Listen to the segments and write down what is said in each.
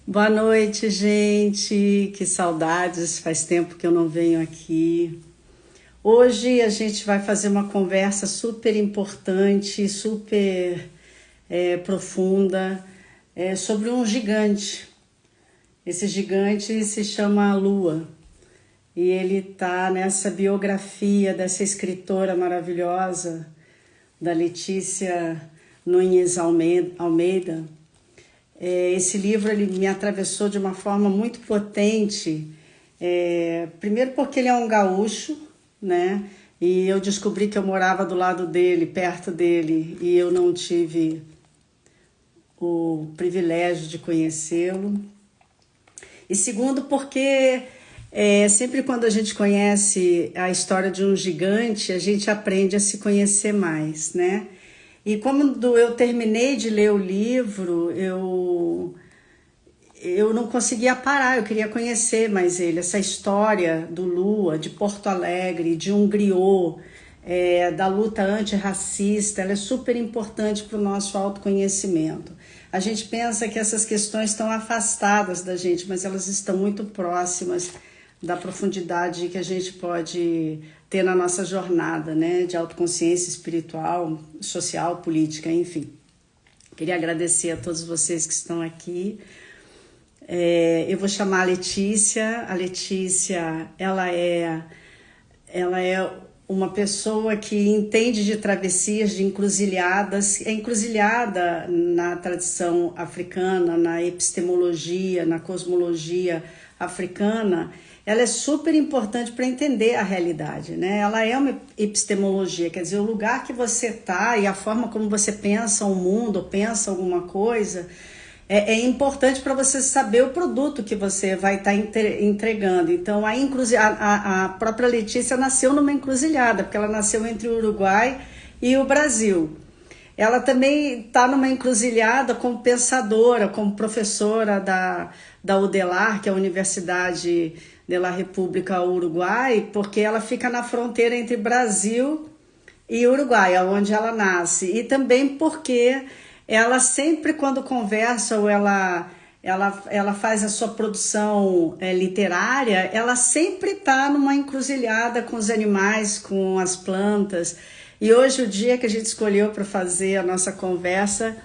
Boa noite, gente. Que saudades, faz tempo que eu não venho aqui. Hoje a gente vai fazer uma conversa super importante, super profunda, sobre um gigante. Esse gigante se chama Lua e ele está nessa biografia dessa escritora maravilhosa, da Letícia Nunes Almeida. Esse livro ele me atravessou de uma forma muito potente. Primeiro porque ele é um gaúcho, né? E eu descobri que eu morava do lado dele, perto dele, e eu não tive o privilégio de conhecê-lo. E segundo porque sempre quando a gente conhece a história de um gigante, a gente aprende a se conhecer mais, né? E quando eu terminei de ler o livro, eu não conseguia parar, eu queria conhecer mais ele, essa história do Lua, de Porto Alegre, de um griot, da luta antirracista, ela é super importante para o nosso autoconhecimento. A gente pensa que essas questões estão afastadas da gente, mas elas estão muito próximas da profundidade que a gente pode ter na nossa jornada, né, de autoconsciência espiritual, social, política, enfim. Queria agradecer a todos vocês que estão aqui. Eu vou chamar a Letícia. A Letícia, ela é uma pessoa que entende de travessias, de encruzilhadas. É encruzilhada na tradição africana, na epistemologia, na cosmologia africana. Ela é super importante para entender a realidade, né? Ela é uma epistemologia, quer dizer, o lugar que você está e a forma como você pensa o mundo, ou pensa alguma coisa, é importante para você saber o produto que você vai estar entregando. Então, a própria Letícia nasceu numa encruzilhada, porque ela nasceu entre o Uruguai e o Brasil. Ela também está numa encruzilhada como pensadora, como professora da UDELAR, que é a Universidade de la República Uruguai, porque ela fica na fronteira entre Brasil e Uruguai, onde ela nasce. E também porque ela sempre, quando conversa ou ela faz a sua produção literária, ela sempre está numa encruzilhada com os animais, com as plantas. E hoje o dia que a gente escolheu para fazer a nossa conversa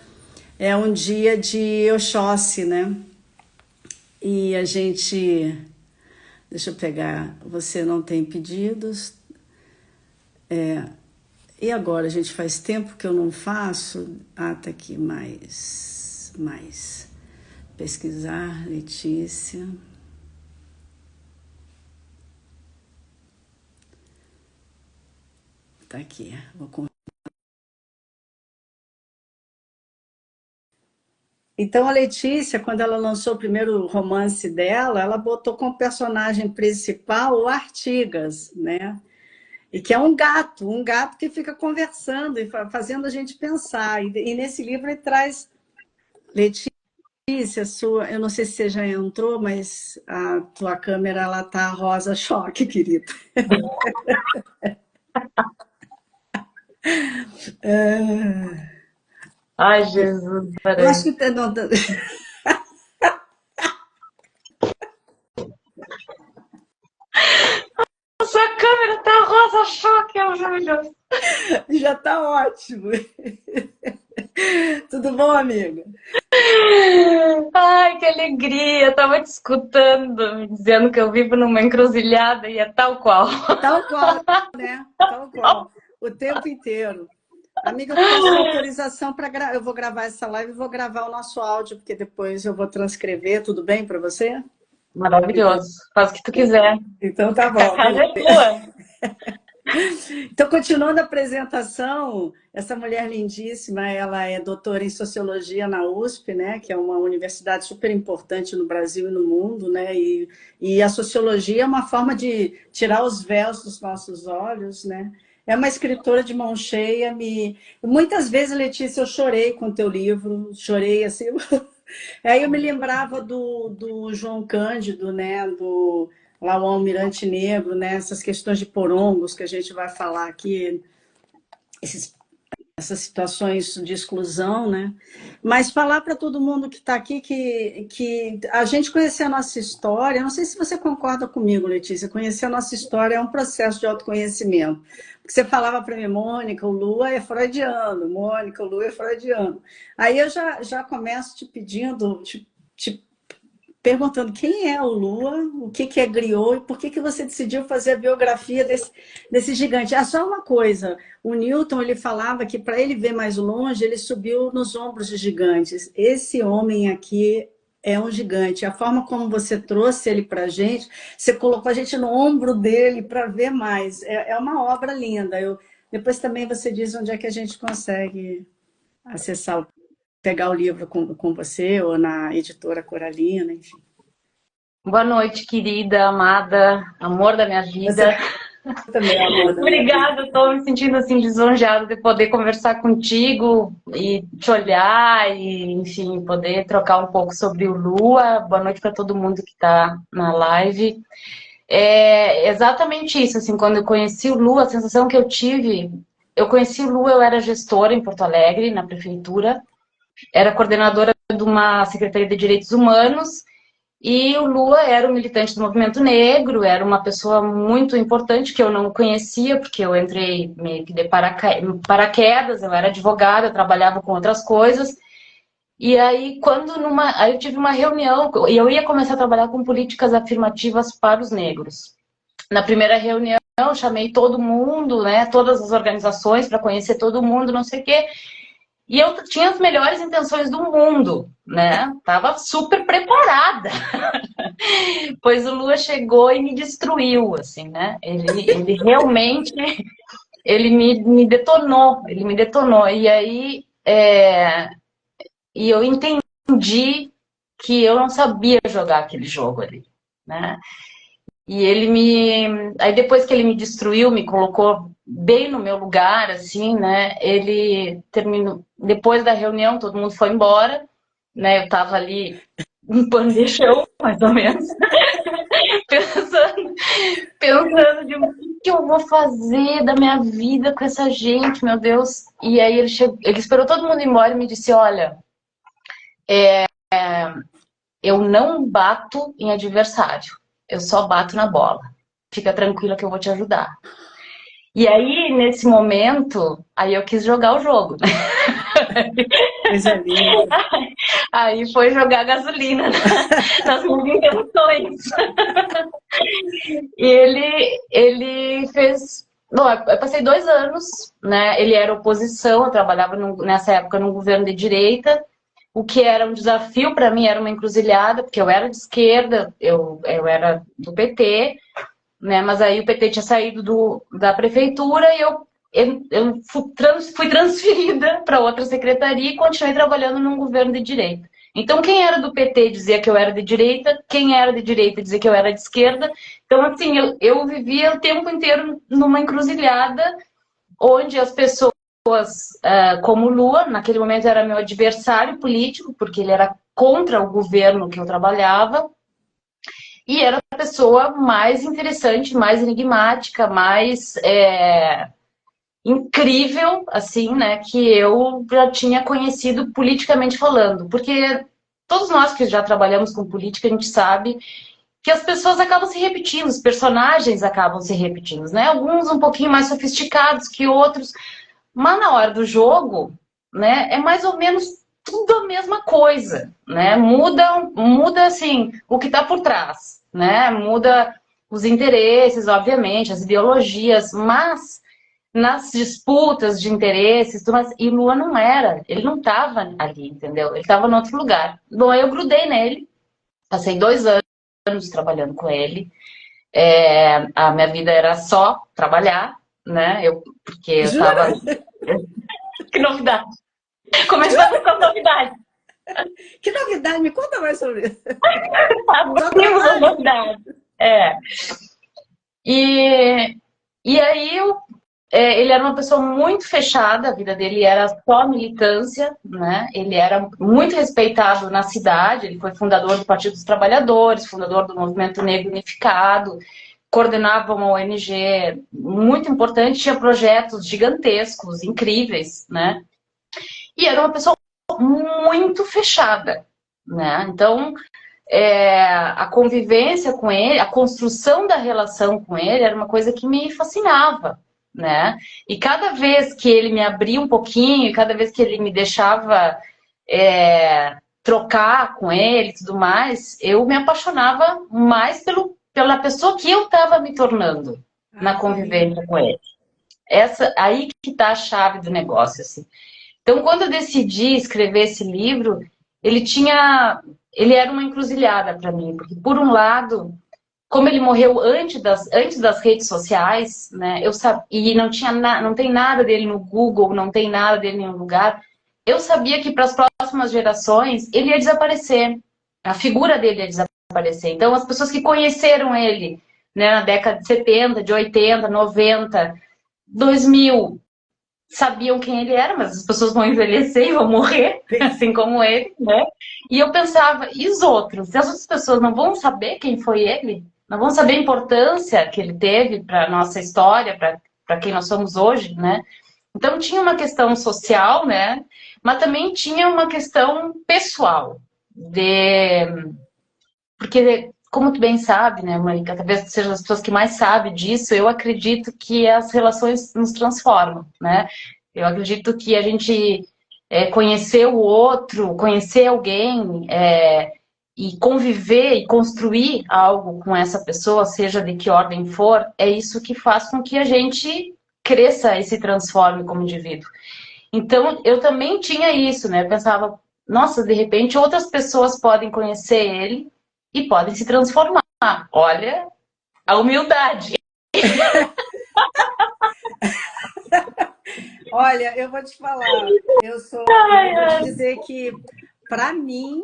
é um dia de Oxóssi, né? E a gente... Deixa eu pegar... Você não tem pedidos? E agora, gente, faz tempo que eu não faço. Ah, tá aqui, mais. Pesquisar, Letícia. Tá aqui, Então, a Letícia, quando ela lançou o primeiro romance dela, ela botou como personagem principal o Artigas, né? E que é um gato que fica conversando e fazendo a gente pensar. E nesse livro ele traz Letícia, sua, eu não sei se você já entrou, mas a tua câmera ela tá rosa choque, querida. Ai, Jesus, Eu acho peraí. que não, Sua câmera tá rosa choque, Júlio. já tá ótimo. Tudo bom, amiga? Ai, que alegria. Eu tava te escutando, me dizendo que eu vivo numa encruzilhada e é tal qual. Tal qual, né? Tal qual. O tempo inteiro. Amiga, eu peço autorização para eu vou gravar essa live e vou gravar o nosso áudio, porque depois eu vou transcrever, tudo bem para você? Maravilhoso. Faz o que tu quiser. Então tá A bom, casa beleza. é tua. Então, continuando a apresentação, essa mulher lindíssima, ela é doutora em Sociologia na USP, né, que é uma universidade super importante no Brasil e no mundo, né, e a Sociologia é uma forma de tirar os véus dos nossos olhos, né. É uma escritora de mão cheia, muitas vezes, Letícia, eu chorei com o teu livro, chorei assim, aí eu me lembrava do João Cândido, né, lá o Almirante Negro, né, essas questões de porongos que a gente vai falar aqui, esses essas situações de exclusão, né? Mas falar para todo mundo que está aqui que a gente conhecer a nossa história, não sei se você concorda comigo, Letícia, conhecer a nossa história é um processo de autoconhecimento. Porque você falava para mim, Mônica, o Lua é freudiano, Mônica, o Lua é freudiano. Aí eu já começo te pedindo, te perguntando quem é o Lua, o que é griot e por que você decidiu fazer a biografia desse gigante. Ah, só uma coisa, o Newton ele falava que para ele ver mais longe, ele subiu nos ombros de gigantes. Esse homem aqui é um gigante. A forma como você trouxe ele para a gente, você colocou a gente no ombro dele para ver mais. É uma obra linda. Depois também você diz onde é que a gente consegue acessar pegar o livro com você ou na editora Coralina, enfim. Boa noite, querida, amada, amor da minha vida. Você também, amor da Obrigada, estou me sentindo assim lisonjeada de poder conversar contigo e te olhar e, enfim, poder trocar um pouco sobre o Lua. Boa noite para todo mundo que está na live. É exatamente isso, assim, quando eu conheci o Lua, a sensação que eu conheci o Lua, eu era gestora em Porto Alegre, na prefeitura, era coordenadora de uma Secretaria de Direitos Humanos, e o Lua era um militante do movimento negro, era uma pessoa muito importante que eu não conhecia, porque eu entrei meio que de paraquedas, eu era advogada, eu trabalhava com outras coisas. E aí, aí eu tive uma reunião, e eu ia começar a trabalhar com políticas afirmativas para os negros. Na primeira reunião, eu chamei todo mundo, né, todas as organizações para conhecer todo mundo, não sei o quê. E eu tinha as melhores intenções do mundo, né? Tava super preparada. Pois o Lua chegou e me destruiu, assim, né? Ele realmente, ele me detonou, ele me detonou. E aí, e eu entendi que eu não sabia jogar aquele jogo ali, né? E aí depois que ele me destruiu, me colocou bem no meu lugar, assim, né? Ele terminou, depois da reunião, todo mundo foi embora, né? Eu tava ali um pano de chão, mais ou menos, pensando de o que eu vou fazer da minha vida com essa gente, meu Deus. E aí ele esperou todo mundo ir embora e me disse, olha, eu não bato em adversário, eu só bato na bola. Fica tranquila que eu vou te ajudar. E aí, nesse momento, aí eu quis jogar o jogo, né? Coisa linda. Aí foi jogar gasolina nas minhas intenções. E ele fez... Bom, eu passei 2 anos, né? Ele era oposição, eu trabalhava nessa época num governo de direita, o que era um desafio para mim, era uma encruzilhada, porque eu era de esquerda, eu era do PT, né? Mas aí o PT tinha saído da prefeitura e eu fui transferida para outra secretaria e continuei trabalhando num governo de direita. Então, quem era do PT dizia que eu era de direita, quem era de direita dizia que eu era de esquerda. Então, assim, eu vivia o tempo inteiro numa encruzilhada onde as pessoas, como o Lua, naquele momento era meu adversário político, porque ele era contra o governo que eu trabalhava, e era a pessoa mais interessante, mais enigmática, mais incrível, assim, né, que eu já tinha conhecido politicamente falando. Porque todos nós que já trabalhamos com política, a gente sabe que as pessoas acabam se repetindo, os personagens acabam se repetindo, né? Alguns um pouquinho mais sofisticados que outros, mas na hora do jogo, né, é mais ou menos tudo a mesma coisa, né? Muda assim, o que está por trás, né? Muda os interesses, obviamente, as ideologias, mas nas disputas de interesses, e Lua não era, ele não estava ali, entendeu? Ele estava em outro lugar. Bom, eu grudei nele, passei 2 anos trabalhando com ele, a minha vida era só trabalhar, né? Porque eu estava... Que novidade! Começando com a novidade. Que novidade? Me conta mais sobre isso. Abrimos a novidade. E aí ele era uma pessoa muito fechada, a vida dele era só militância, né? Ele era muito respeitado na cidade, ele foi fundador do Partido dos Trabalhadores, fundador do Movimento Negro Unificado, coordenava uma ONG muito importante, tinha projetos gigantescos, incríveis, né? E era uma pessoa muito fechada, né? Então, a convivência com ele, a construção da relação com ele era uma coisa que me fascinava, né? E cada vez que ele me abria um pouquinho, cada vez que ele me deixava trocar com ele e tudo mais, eu me apaixonava mais pela pessoa que eu estava me tornando na convivência com ele. Aí que está a chave do negócio, assim. Então, quando eu decidi escrever esse livro, ele era uma encruzilhada para mim, porque por um lado, como ele morreu antes das redes sociais, né, e não tem nada dele no Google, não tem nada dele em nenhum lugar, eu sabia que para as próximas gerações ele ia desaparecer, a figura dele ia desaparecer. Então, as pessoas que conheceram ele, né, na década de 70, de 80, 90, 2000, sabiam quem ele era, mas as pessoas vão envelhecer e vão morrer, assim como ele, né? E eu pensava, e os outros? Se as outras pessoas não vão saber quem foi ele, não vão saber a importância que ele teve para a nossa história, para quem nós somos hoje, né? Então tinha uma questão social, né? Mas também tinha uma questão pessoal, porque, como tu bem sabe, né, Mônica, talvez seja as pessoas que mais sabem disso, eu acredito que as relações nos transformam, né? Eu acredito que a gente conhecer o outro, conhecer alguém, e conviver e construir algo com essa pessoa, seja de que ordem for, é isso que faz com que a gente cresça e se transforme como indivíduo. Então, eu também tinha isso, né? Eu pensava, nossa, de repente outras pessoas podem conhecer ele e podem se transformar. Olha a humildade. Olha, eu vou te falar, eu vou te dizer que, para mim,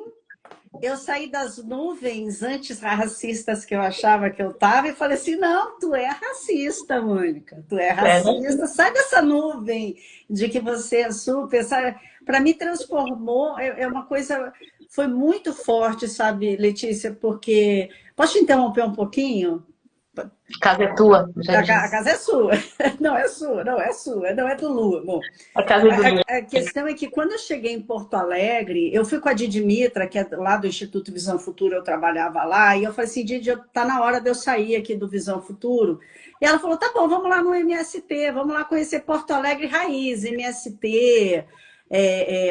eu saí das nuvens antirracistas que eu achava que eu estava e falei assim, não, tu é racista, Mônica, tu é racista, sai dessa nuvem de que você é super, sabe? Para mim transformou, é uma coisa, foi muito forte, sabe, Letícia, porque, posso te interromper um pouquinho? A casa é tua, já A disse. casa é sua, não é sua, não é sua, não é do Lu. Bom, A casa é do Lu. a questão é que quando eu cheguei em Porto Alegre, eu fui com a Didi Mitra, que é lá do Instituto Visão Futuro, eu trabalhava lá, e eu falei assim, Didi, tá na hora de eu sair aqui do Visão Futuro. E ela falou, tá bom, vamos lá no MST, vamos lá conhecer Porto Alegre Raiz, MST,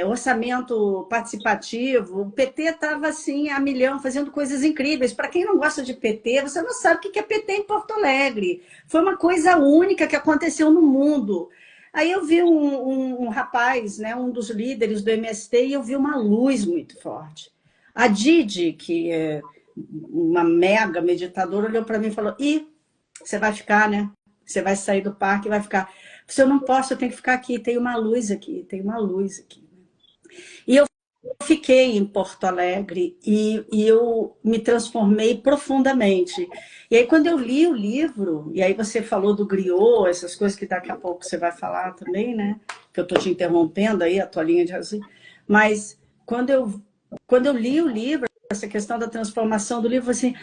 orçamento participativo. O PT estava assim, a milhão, fazendo coisas incríveis. Para quem não gosta de PT, você não sabe o que é PT em Porto Alegre. Foi uma coisa única que aconteceu no mundo. Aí eu vi um rapaz, né, um dos líderes do MST, e eu vi uma luz muito forte. A Didi, que é uma mega meditadora, olhou para mim e falou, você vai ficar, né? Você vai sair do parque e vai ficar. Se eu não posso, eu tenho que ficar aqui, tem uma luz aqui, tem uma luz aqui. E eu fiquei em Porto Alegre e eu me transformei profundamente. E aí, quando eu li o livro, e aí você falou do griot, essas coisas que daqui a pouco você vai falar também, né? Que eu estou te interrompendo aí, a tua linha de raciocínio. Mas quando eu li o livro, essa questão da transformação do livro, assim,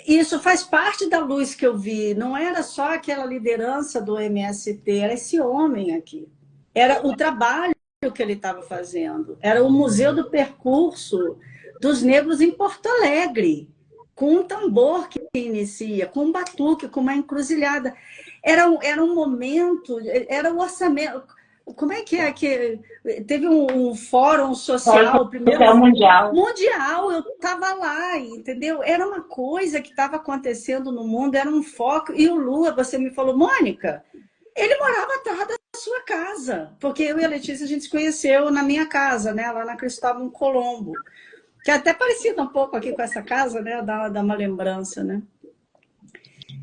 isso faz parte da luz que eu vi. Não era só aquela liderança do MST, era esse homem aqui. Era o trabalho que ele estava fazendo. Era o Museu do Percurso dos Negros em Porto Alegre, com um tambor que inicia, com um batuque, com uma encruzilhada. Era um momento, era o orçamento. Como é que teve um fórum social primeiro mundial, eu estava lá, entendeu? Era uma coisa que estava acontecendo no mundo, era um foco. E o Lula, você me falou, Mônica, ele morava atrás da sua casa, porque eu e a Letícia a gente se conheceu na minha casa, né, lá na Cristóvão Colombo, que é até parecida um pouco aqui com essa casa, né, dá uma lembrança, né?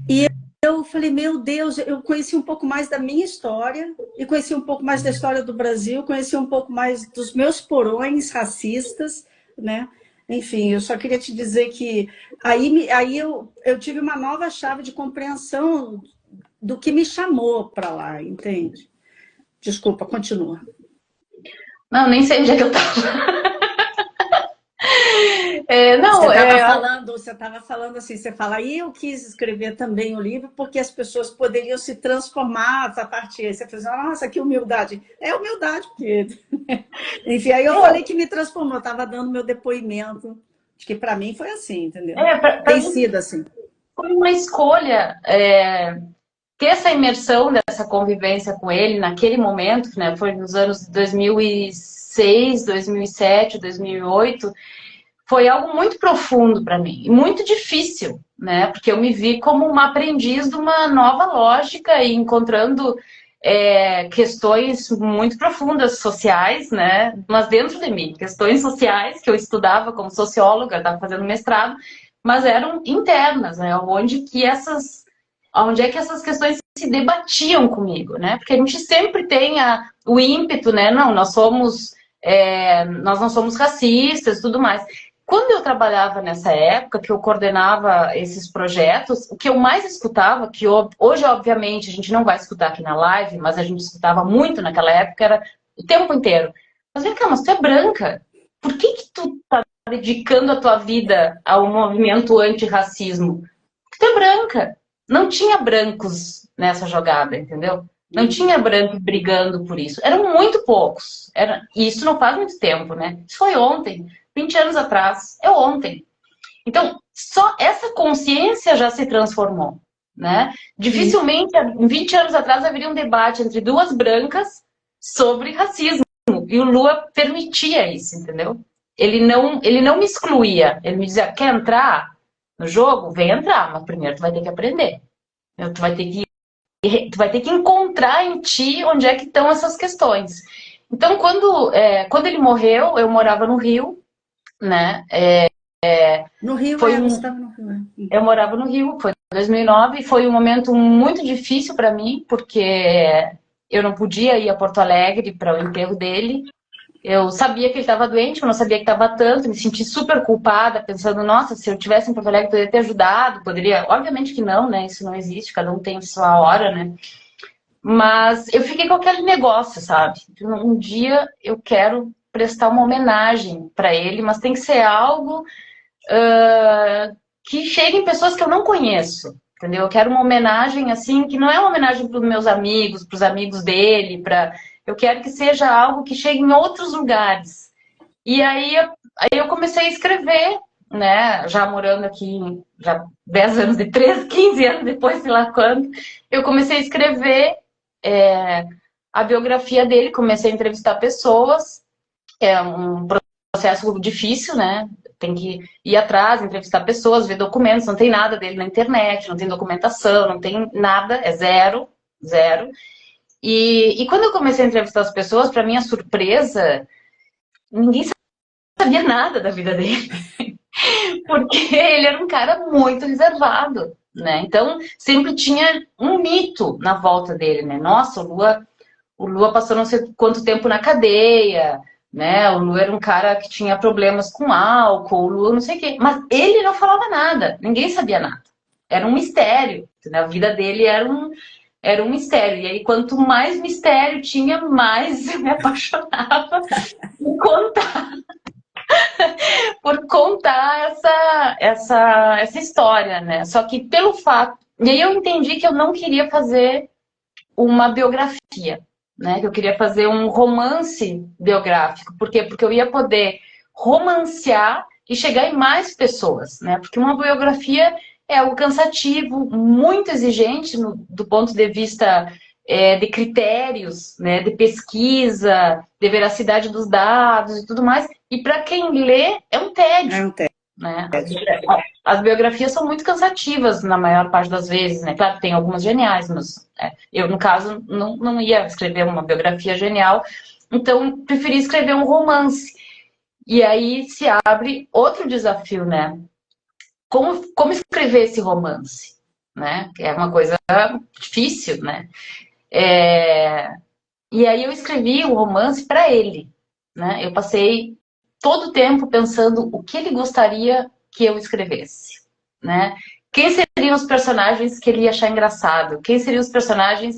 E eu falei, meu Deus, eu conheci um pouco mais da minha história, e conheci um pouco mais da história do Brasil, conheci um pouco mais dos meus porões racistas, né? Enfim, eu só queria te dizer que aí eu tive uma nova chave de compreensão do que me chamou para lá, entende? Desculpa, continua. Não, nem sei onde é que eu estava. Não, Você estava falando assim, você fala, e eu quis escrever também o livro porque as pessoas poderiam se transformar a partir. Aí você fez, nossa, que humildade. É humildade, porque. Enfim, aí eu falei que me transformou, eu estava dando meu depoimento. Acho que para mim foi assim, entendeu? pra Tem mim sido assim. foi uma escolha ter essa imersão dessa convivência com ele naquele momento, né? Foi nos anos de 2006, 2007, 2008. Foi algo muito profundo para mim e muito difícil, né? Porque eu me vi como uma aprendiz de uma nova lógica e encontrando questões muito profundas sociais, né? Mas dentro de mim, questões sociais que eu estudava como socióloga, estava fazendo mestrado, mas eram internas, né? Onde é que essas questões se debatiam comigo, né? Porque a gente sempre tem o ímpeto, né? Não, nós não somos racistas, tudo mais. Quando eu trabalhava nessa época, que eu coordenava esses projetos, o que eu mais escutava, que hoje, obviamente, a gente não vai escutar aqui na live, mas a gente escutava muito naquela época, era o tempo inteiro. Mas vem cá, mas tu é branca. Por que tu tá dedicando a tua vida ao movimento antirracismo? Porque tu é branca. Não tinha brancos nessa jogada, entendeu? Não tinha branco brigando por isso. Eram muito poucos. E isso não faz muito tempo, né? Isso foi ontem. 20 anos atrás, é ontem. Então, só essa consciência já se transformou, né? Dificilmente, 20 anos atrás, haveria um debate entre duas brancas sobre racismo. E o Lua permitia isso, entendeu? Ele não me excluía. Ele me dizia, quer entrar no jogo? Vem entrar, mas primeiro tu vai ter que aprender. Tu vai ter que encontrar em ti onde é que estão essas questões. Então, quando ele morreu, eu morava no Rio, né? No Rio, você estava no Rio. Eu morava no Rio, foi em 2009, e foi um momento muito difícil para mim, porque eu não podia ir a Porto Alegre para o enterro dele. Eu sabia que ele estava doente, eu não sabia que estava tanto, me senti super culpada, pensando, nossa, se eu tivesse em Porto Alegre, poderia ter ajudado, poderia... Obviamente que não, né? Isso não existe, cada um tem sua hora, né? Mas eu fiquei com aquele negócio, sabe? Um dia eu quero prestar uma homenagem para ele, mas tem que ser algo que chegue em pessoas que eu não conheço, entendeu? Eu quero uma homenagem, assim, que não é uma homenagem para os meus amigos, para os amigos dele, eu quero que seja algo que chegue em outros lugares. E aí eu comecei a escrever, né? Já morando aqui, já 10 anos, 13, 15 anos depois, sei lá quando, eu comecei a escrever a biografia dele, comecei a entrevistar pessoas. É um processo difícil, né? Tem que ir atrás, entrevistar pessoas, ver documentos, não tem nada dele na internet, não tem documentação, não tem nada, é zero, zero. E quando eu comecei a entrevistar as pessoas, para minha surpresa, ninguém sabia nada da vida dele. Porque ele era um cara muito reservado, né? Então, sempre tinha um mito na volta dele, né? Nossa, o Lua passou não sei quanto tempo na cadeia, né? O Lua era um cara que tinha problemas com álcool, o Lua não sei o quê. Mas ele não falava nada, ninguém sabia nada. Era um mistério, né? A vida dele era um mistério. E aí, quanto mais mistério tinha, mais eu me apaixonava por contar essa história, né? Só que pelo fato... E aí eu entendi que eu não queria fazer uma biografia, né? Que eu queria fazer um romance biográfico. Por quê? Porque eu ia poder romancear e chegar em mais pessoas, né? Porque uma biografia é algo cansativo, muito exigente do ponto de vista de critérios, né? De pesquisa, de veracidade dos dados e tudo mais. E para quem lê, é um tédio. É um tédio. Né? As biografias são muito cansativas na maior parte das vezes, né? Claro, tem algumas geniais, mas eu, no caso, não ia escrever uma biografia genial, então preferi escrever um romance. E aí se abre outro desafio, né? Como escrever esse romance, né? É uma coisa difícil, né? E aí eu escrevi o romance para ele, né? Eu passei todo o tempo pensando o que ele gostaria que eu escrevesse, né? Quem seriam os personagens que ele ia achar engraçado? Quem seriam os personagens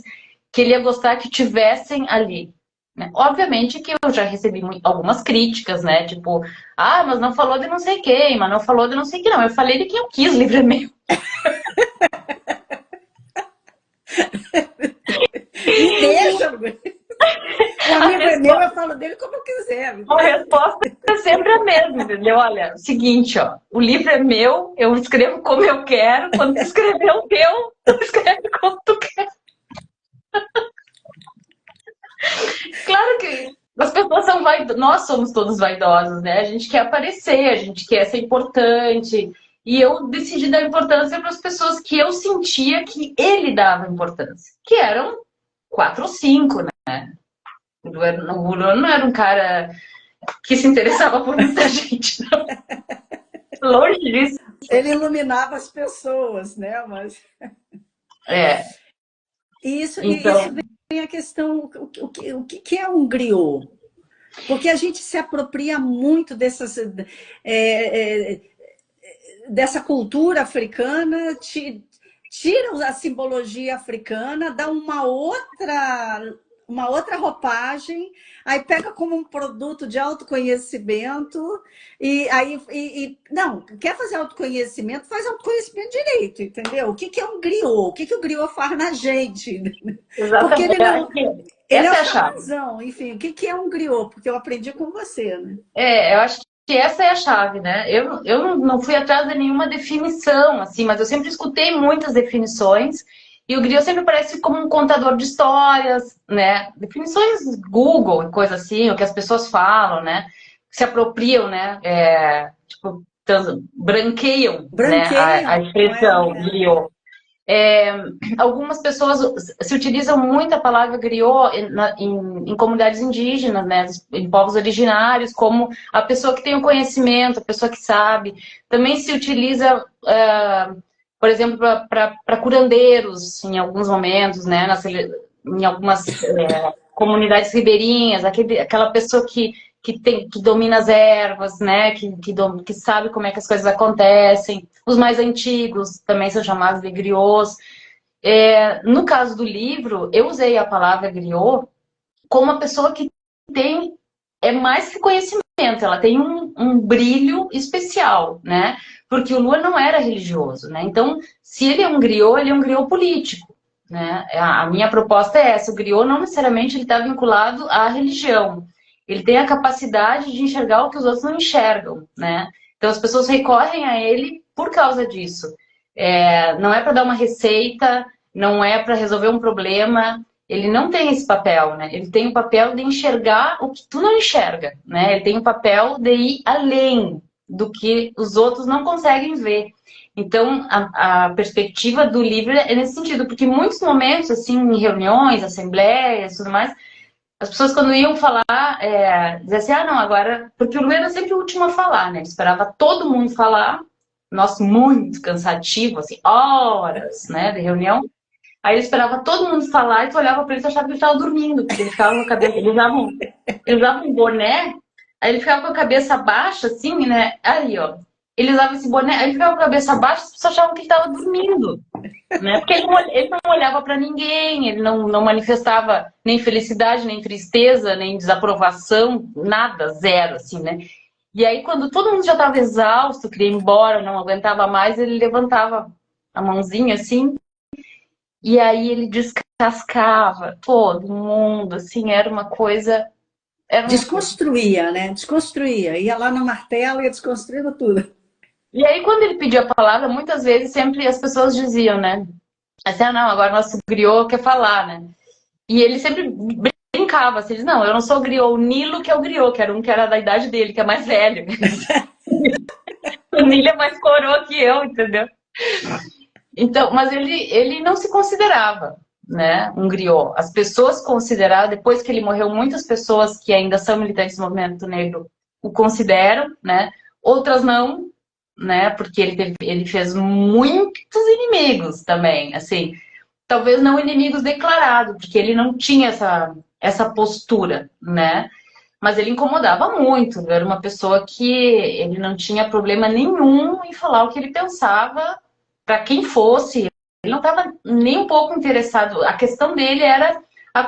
que ele ia gostar que tivessem ali, né? Obviamente que eu já recebi algumas críticas, né? Tipo, ah, mas não falou de não sei quem, mas não falou de não sei quem. Não, eu falei de quem eu quis, livre é meu. E deixa, o A amigo é meu, resposta, eu falo dele como eu quiser. a resposta é sempre a mesma, entendeu? Olha, seguinte, ó, o livro é meu, eu escrevo como eu quero, quando tu escrever o teu, tu escreve como tu quer. Claro que as pessoas são vaidosas, nós somos todos vaidosos, né? A gente quer aparecer, a gente quer ser importante. E eu decidi dar importância para as pessoas que eu sentia que ele dava importância, que eram 4 ou 5, né? O Luan não era um cara que se interessava por muita gente, não. Longe disso. Ele iluminava as pessoas, né? Mas É, isso então, vem a questão, o que é um griot? Porque a gente se apropria muito é, dessa cultura africana, tira a simbologia africana, dá uma outra roupagem, aí pega como um produto de autoconhecimento, e aí não, quer fazer autoconhecimento, faz autoconhecimento direito, entendeu? O que é um griot? O que o griot faz na gente? Porque exatamente. ele não. Ele é Essa o é a chave. xamãzão, enfim, o que é um griot? Porque eu aprendi com você, né? Eu acho que essa é a chave, né? Eu não fui atrás de nenhuma definição, assim, mas eu sempre escutei muitas definições. E o griot sempre parece como um contador de histórias, né? Definições Google e coisa assim, o que as pessoas falam, né? Se apropriam, né? Tipo, branqueiam, né? A Branqueiam, não é? expressão griot. É, algumas pessoas se utilizam muito a palavra griot em comunidades indígenas, né, em povos originários, como a pessoa que tem o conhecimento, a pessoa que sabe. Também se utiliza, por exemplo, para curandeiros, em alguns momentos, né, em algumas comunidades ribeirinhas, aquela pessoa que domina as ervas, né? Que sabe como é que as coisas acontecem. Os mais antigos também são chamados de griots. No caso do livro, eu usei a palavra griot como uma pessoa que tem mais que conhecimento, ela tem um brilho especial, né? Porque o Lua não era religioso, né? Então, se ele é um griot político, né? A minha proposta é essa, o griot não necessariamente ele está vinculado à religião. Ele tem a capacidade de enxergar o que os outros não enxergam, né? Então, as pessoas recorrem a ele por causa disso. Não é para dar uma receita, não é para resolver um problema, ele não tem esse papel, né? Ele tem o papel de enxergar o que tu não enxerga, né? Ele tem o papel de ir além do que os outros não conseguem ver. Então, a perspectiva do livro é nesse sentido, porque em muitos momentos, assim, em reuniões, assembleias, tudo mais, as pessoas quando iam falar, diziam assim, ah, não, agora... Porque o Lu era sempre o último a falar, né? Ele esperava todo mundo falar, nossa, muito cansativo, assim, horas, né, de reunião. Aí eu esperava todo mundo falar e tu olhava pra ele e achava que ele estava dormindo, porque ele ficava com a cabeça. Ele usava um boné, aí ele ficava com a cabeça baixa, assim, né? Aí, ó. Ele usava esse boné, aí ele ficava com a cabeça baixa e as pessoas achavam que ele estava dormindo, né? Porque ele não olhava para ninguém, ele não manifestava nem felicidade, nem tristeza, nem desaprovação, nada, zero, assim, né? E aí, quando todo mundo já estava exausto, queria ir embora, não aguentava mais, ele levantava a mãozinha assim. E aí ele descascava todo mundo, assim, era uma coisa. Desconstruía, né? Desconstruía. Ia lá no martelo e ia desconstruindo tudo. E aí, quando ele pedia a palavra, muitas vezes sempre as pessoas diziam, né? Assim, ah, não, agora nosso griot quer falar, né? E ele sempre brincava, assim, não, eu não sou o griot, o Nilo que é o griot, que era um que era da idade dele, que é mais velho. O Nilo é mais coroa que eu, entendeu? Então, mas ele não se considerava, né, um griot. As pessoas consideraram, depois que ele morreu, muitas pessoas que ainda são militantes do movimento negro o consideram, né? Outras não, né? Porque ele fez muitos inimigos também, assim. Talvez não inimigos declarados, porque ele não tinha essa postura, né? Mas ele incomodava muito. Era uma pessoa que ele não tinha problema nenhum em falar o que ele pensava para quem fosse. Ele não estava nem um pouco interessado. A questão dele era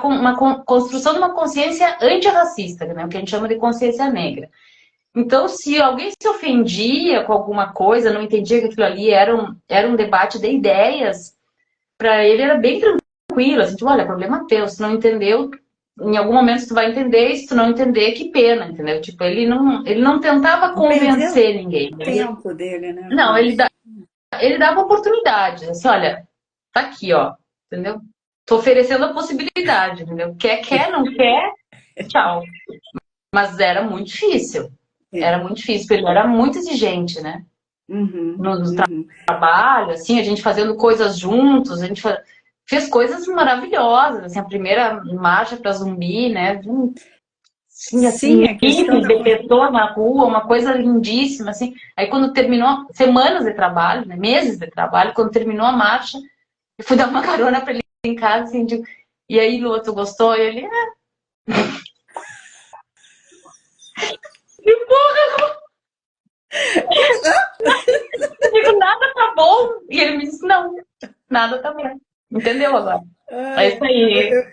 uma construção de uma consciência antirracista, né? O que a gente chama de consciência negra. Então, se alguém se ofendia com alguma coisa, não entendia que aquilo ali era um debate de ideias, para ele era bem tranquilo, assim, tipo, olha, problema teu, se não entendeu, em algum momento tu vai entender, e se tu não entender, que pena, entendeu? Tipo, ele não tentava convencer ninguém. O tempo dele, né? Não, ele dava oportunidade, assim, olha, tá aqui, ó, entendeu? Tô oferecendo a possibilidade, entendeu? Quer, não quer, tchau. Mas era muito difícil. Era muito difícil, porque ele era muito exigente, né? No trabalho, assim, a gente fazendo coisas juntos, a gente fez coisas maravilhosas, assim, a primeira marcha para zumbi, né? Sim, a questão de pessoa na rua, uma coisa lindíssima, assim. Aí quando terminou, semanas de trabalho, né? Meses de trabalho, quando terminou a marcha, eu fui dar uma carona para ele em casa, assim, e aí, Lu, tu gostou? E ele, que porra! Eu digo, nada tá bom. E ele me disse, não, nada tá bom. Entendeu agora? É isso aí.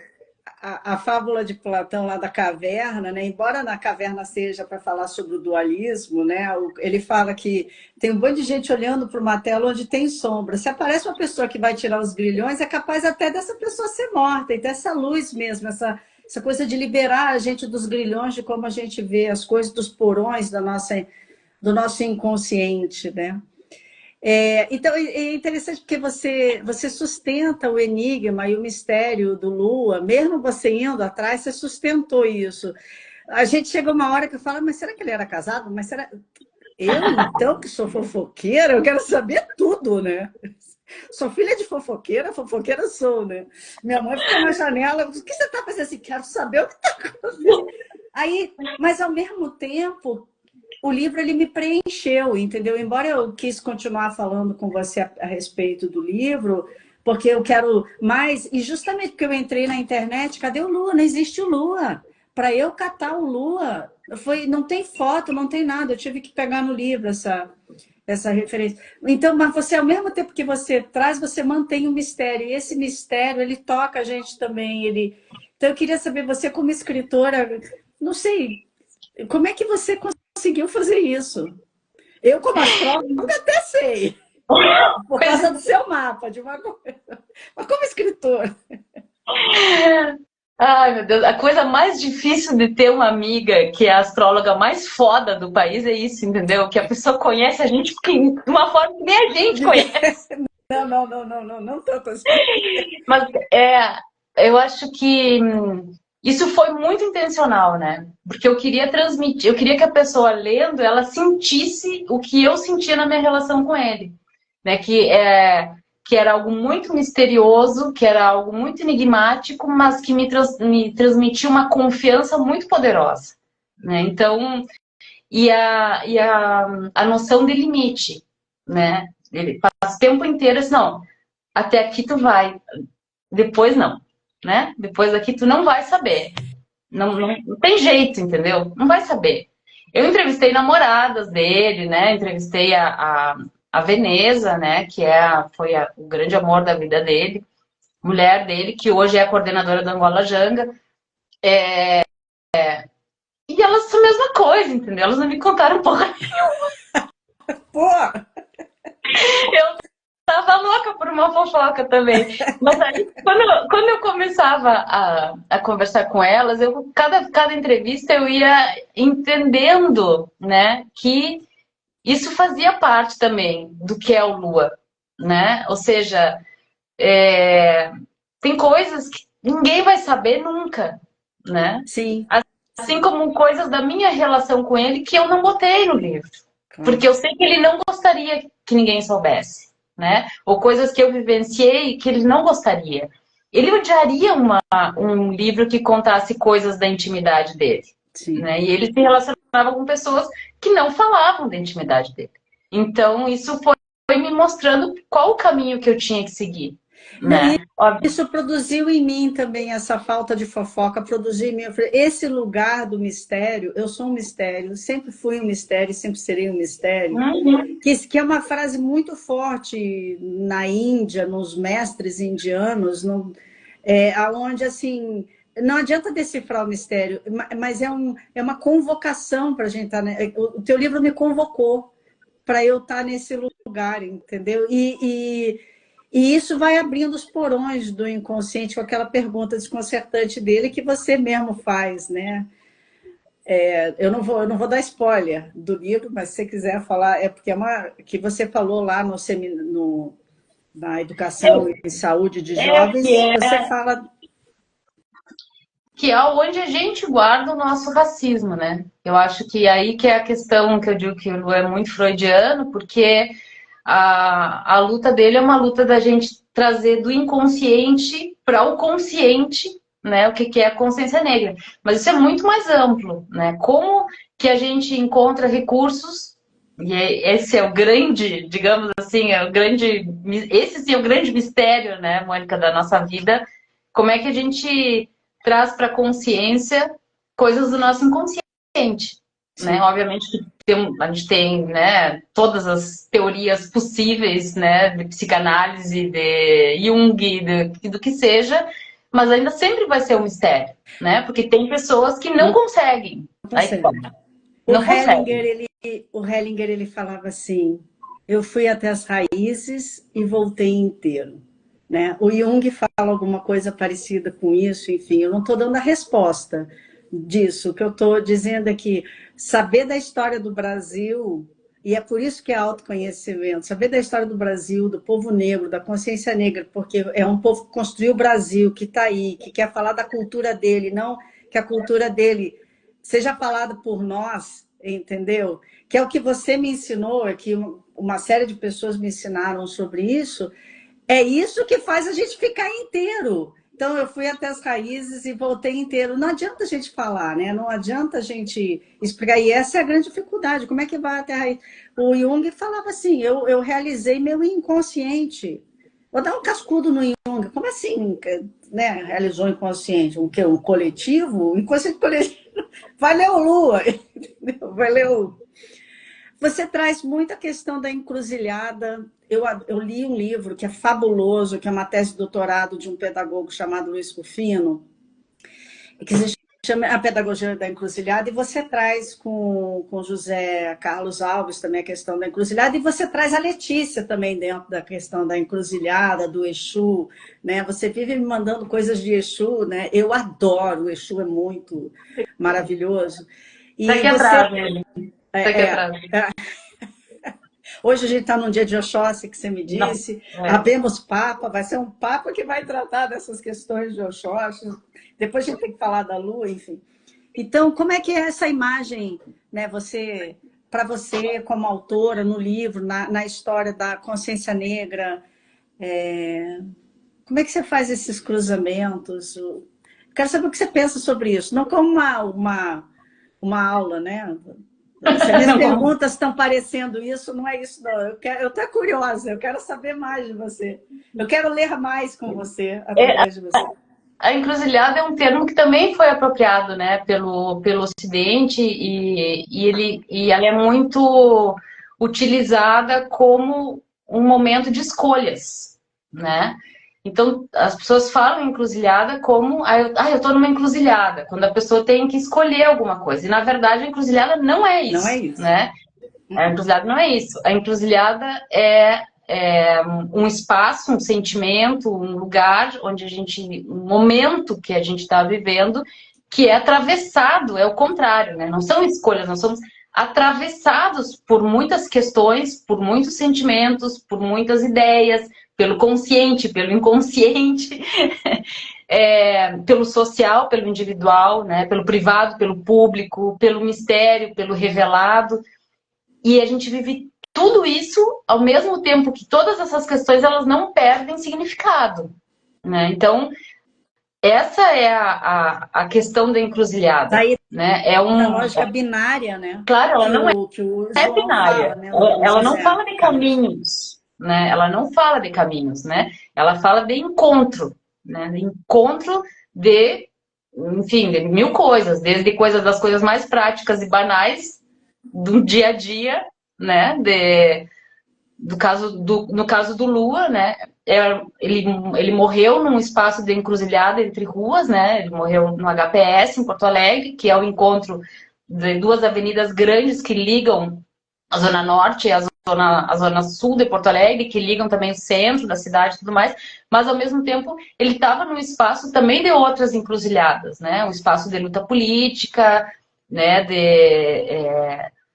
A fábula de Platão lá da caverna, né? Embora na caverna seja para falar sobre o dualismo, né? Ele fala que tem um monte de gente olhando para uma tela onde tem sombra. Se aparece uma pessoa que vai tirar os grilhões, é capaz até dessa pessoa ser morta. Então, essa luz mesmo, essa coisa de liberar a gente dos grilhões, de como a gente vê as coisas, dos porões do nosso inconsciente, né? Então, é interessante porque você sustenta o enigma e o mistério do Lua, mesmo você indo atrás, você sustentou isso. A gente chegou uma hora que eu falo, mas será que ele era casado? Mas será... Eu, então, que sou fofoqueira, eu quero saber tudo, né? Sou filha de fofoqueira, fofoqueira sou, né? Minha mãe ficou na janela, o que você está fazendo assim? Quero saber o que está acontecendo. Aí, mas ao mesmo tempo, o livro ele me preencheu, entendeu? Embora eu quis continuar falando com você a respeito do livro, porque eu quero mais, e justamente porque eu entrei na internet, cadê o Lua? Não existe o Lua. Para eu catar o Lua, não tem foto, não tem nada, eu tive que pegar no livro essa referência. Então, mas você, ao mesmo tempo que você traz, você mantém o mistério, e esse mistério, ele toca a gente também. Então, eu queria saber, você como escritora, não sei, como é que você conseguiu fazer isso? Eu, como astróloga, até sei, por causa do seu mapa, de uma coisa. Mas como escritor? Ai, meu Deus, a coisa mais difícil de ter uma amiga que é a astróloga mais foda do país é isso, entendeu? Que a pessoa conhece a gente de uma forma que nem a gente conhece. Não tanto assim. Mas eu acho que isso foi muito intencional, né? Porque eu queria transmitir, eu queria que a pessoa lendo, ela sentisse o que eu sentia na minha relação com ele, né? Que era algo muito misterioso, que era algo muito enigmático, mas que me transmitia uma confiança muito poderosa, né? Então, a noção de limite, né? Ele passa o tempo inteiro assim, não, até aqui tu vai, depois não, né? Depois daqui tu não vai saber. Não tem jeito, entendeu? Não vai saber. Eu entrevistei namoradas dele, né? Entrevistei a Veneza, né? Que foi o grande amor da vida dele, mulher dele, que hoje é a coordenadora da Angola Janga. E elas são a mesma coisa, entendeu? Elas não me contaram porra nenhuma. Pô! Eu tava louca por uma fofoca também. Mas aí, quando eu começava a conversar com elas, cada entrevista eu ia entendendo, né, que isso fazia parte também do que é o Lua, né? Ou seja, tem coisas que ninguém vai saber nunca, né? Sim. Assim como coisas da minha relação com ele que eu não botei no livro. Porque eu sei que ele não gostaria que ninguém soubesse, né? Ou coisas que eu vivenciei que ele não gostaria. Ele odiaria um livro que contasse coisas da intimidade dele. Sim. Né? E ele se relacionava com pessoas que não falavam da intimidade dele. Então, isso foi me mostrando qual o caminho que eu tinha que seguir. Né? Isso produziu em mim também, essa falta de fofoca, produziu em mim. Esse lugar do mistério, eu sou um mistério, sempre fui um mistério, sempre serei um mistério. Que é uma frase muito forte na Índia, nos mestres indianos, aonde assim não adianta decifrar o mistério, mas é uma convocação para a gente estar. Né? O teu livro me convocou para eu estar nesse lugar, entendeu? E isso vai abrindo os porões do inconsciente com aquela pergunta desconcertante dele que você mesmo faz, né? Eu não vou dar spoiler do livro, mas se você quiser falar, porque é uma que você falou lá na educação e saúde de jovens, você fala que é onde a gente guarda o nosso racismo, né? Eu acho que aí que é a questão que eu digo que o Lu é muito freudiano, porque a luta dele é uma luta da gente trazer do inconsciente para o consciente, né? O que é a consciência negra. Mas isso é muito mais amplo, né? Como que a gente encontra recursos, e esse é o grande, digamos assim, esse sim é o grande mistério, né, Mônica, da nossa vida, como é que a gente traz para a consciência coisas do nosso inconsciente, né? Obviamente que a gente tem, né, todas as teorias possíveis, né, de psicanálise, de Jung, do que seja, mas ainda sempre vai ser um mistério, né? Porque tem pessoas que não conseguem. Não o Hellinger, ele falava assim, eu fui até as raízes e voltei inteiro. Né? O Jung fala alguma coisa parecida com isso, enfim, eu não estou dando a resposta disso. O que eu estou dizendo é que saber da história do Brasil, e é por isso que é autoconhecimento, saber da história do Brasil, do povo negro, da consciência negra, porque é um povo que construiu o Brasil, que está aí, que quer falar da cultura dele, não que a cultura dele seja falada por nós, entendeu? Que é o que você me ensinou, é que uma série de pessoas me ensinaram sobre isso. É isso que faz a gente ficar inteiro. Então, eu fui até as raízes e voltei inteiro. Não adianta a gente falar, né? Não adianta a gente explicar. E essa é a grande dificuldade. Como é que vai até a raiz? O Jung falava assim, eu realizei meu inconsciente. Vou dar um cascudo no Jung. Como assim, né? Realizou o inconsciente? O quê? Um coletivo? O inconsciente coletivo. Valeu, Lua. Valeu. Você traz muita questão da encruzilhada. Eu li um livro que é fabuloso, que é uma tese de doutorado de um pedagogo chamado Luiz Rufino, que se chama A Pedagogia da Encruzilhada, e você traz com José Carlos Alves também a questão da encruzilhada, e você traz a Letícia também dentro da questão da encruzilhada, do Exu, né? Você vive me mandando coisas de Exu, né? Eu adoro, o Exu é muito maravilhoso. E tá aqui atrás dele. Hoje a gente está num dia de Oxóssi, que você me disse. Abemos Papa, vai ser um Papa que vai tratar dessas questões de Oxóssi. Depois a gente tem que falar da Lua, enfim. Então, como é que é essa imagem, né? Para você, como autora, no livro, na história da consciência negra, como é que você faz esses cruzamentos? Quero saber o que você pensa sobre isso. Não como uma aula, né? Se as minhas perguntas estão parecendo isso, não é isso, não. Eu estou curiosa, eu quero saber mais de você. Eu quero ler mais com você, através de você. A encruzilhada é um termo que também foi apropriado, né, pelo Ocidente e ela é muito utilizada como um momento de escolhas, né? Então, as pessoas falam encruzilhada como, eu tô numa encruzilhada, quando a pessoa tem que escolher alguma coisa. E, na verdade, a encruzilhada não é isso, não é isso. Né? A encruzilhada não é isso. A encruzilhada é um espaço, um sentimento, um lugar onde um momento que a gente está vivendo que é atravessado, é o contrário, né? Não são escolhas, nós somos atravessados por muitas questões, por muitos sentimentos, por muitas ideias, pelo consciente, pelo inconsciente, pelo social, pelo individual, né? Pelo privado, pelo público, pelo mistério, pelo revelado. E a gente vive tudo isso ao mesmo tempo que todas essas questões elas não perdem significado, né? Então, essa é a questão da encruzilhada. Daí, né? A lógica binária, né? Claro, ela não é binária. Fala, né? Ela não fala de caminhos, né? Ela não fala de caminhos, né? Ela fala de encontro, né? De encontro enfim, de mil coisas, desde das coisas mais práticas e banais do dia a dia, né? no caso do Lua, né? Ele morreu num espaço de encruzilhada entre ruas, né? Ele morreu no HPS, em Porto Alegre, que é o encontro de duas avenidas grandes que ligam a Zona Norte e a Zona Sul de Porto Alegre, que ligam também o centro da cidade e tudo mais, mas ao mesmo tempo ele estava num espaço também de outras encruzilhadas, né? Um espaço de luta política, né?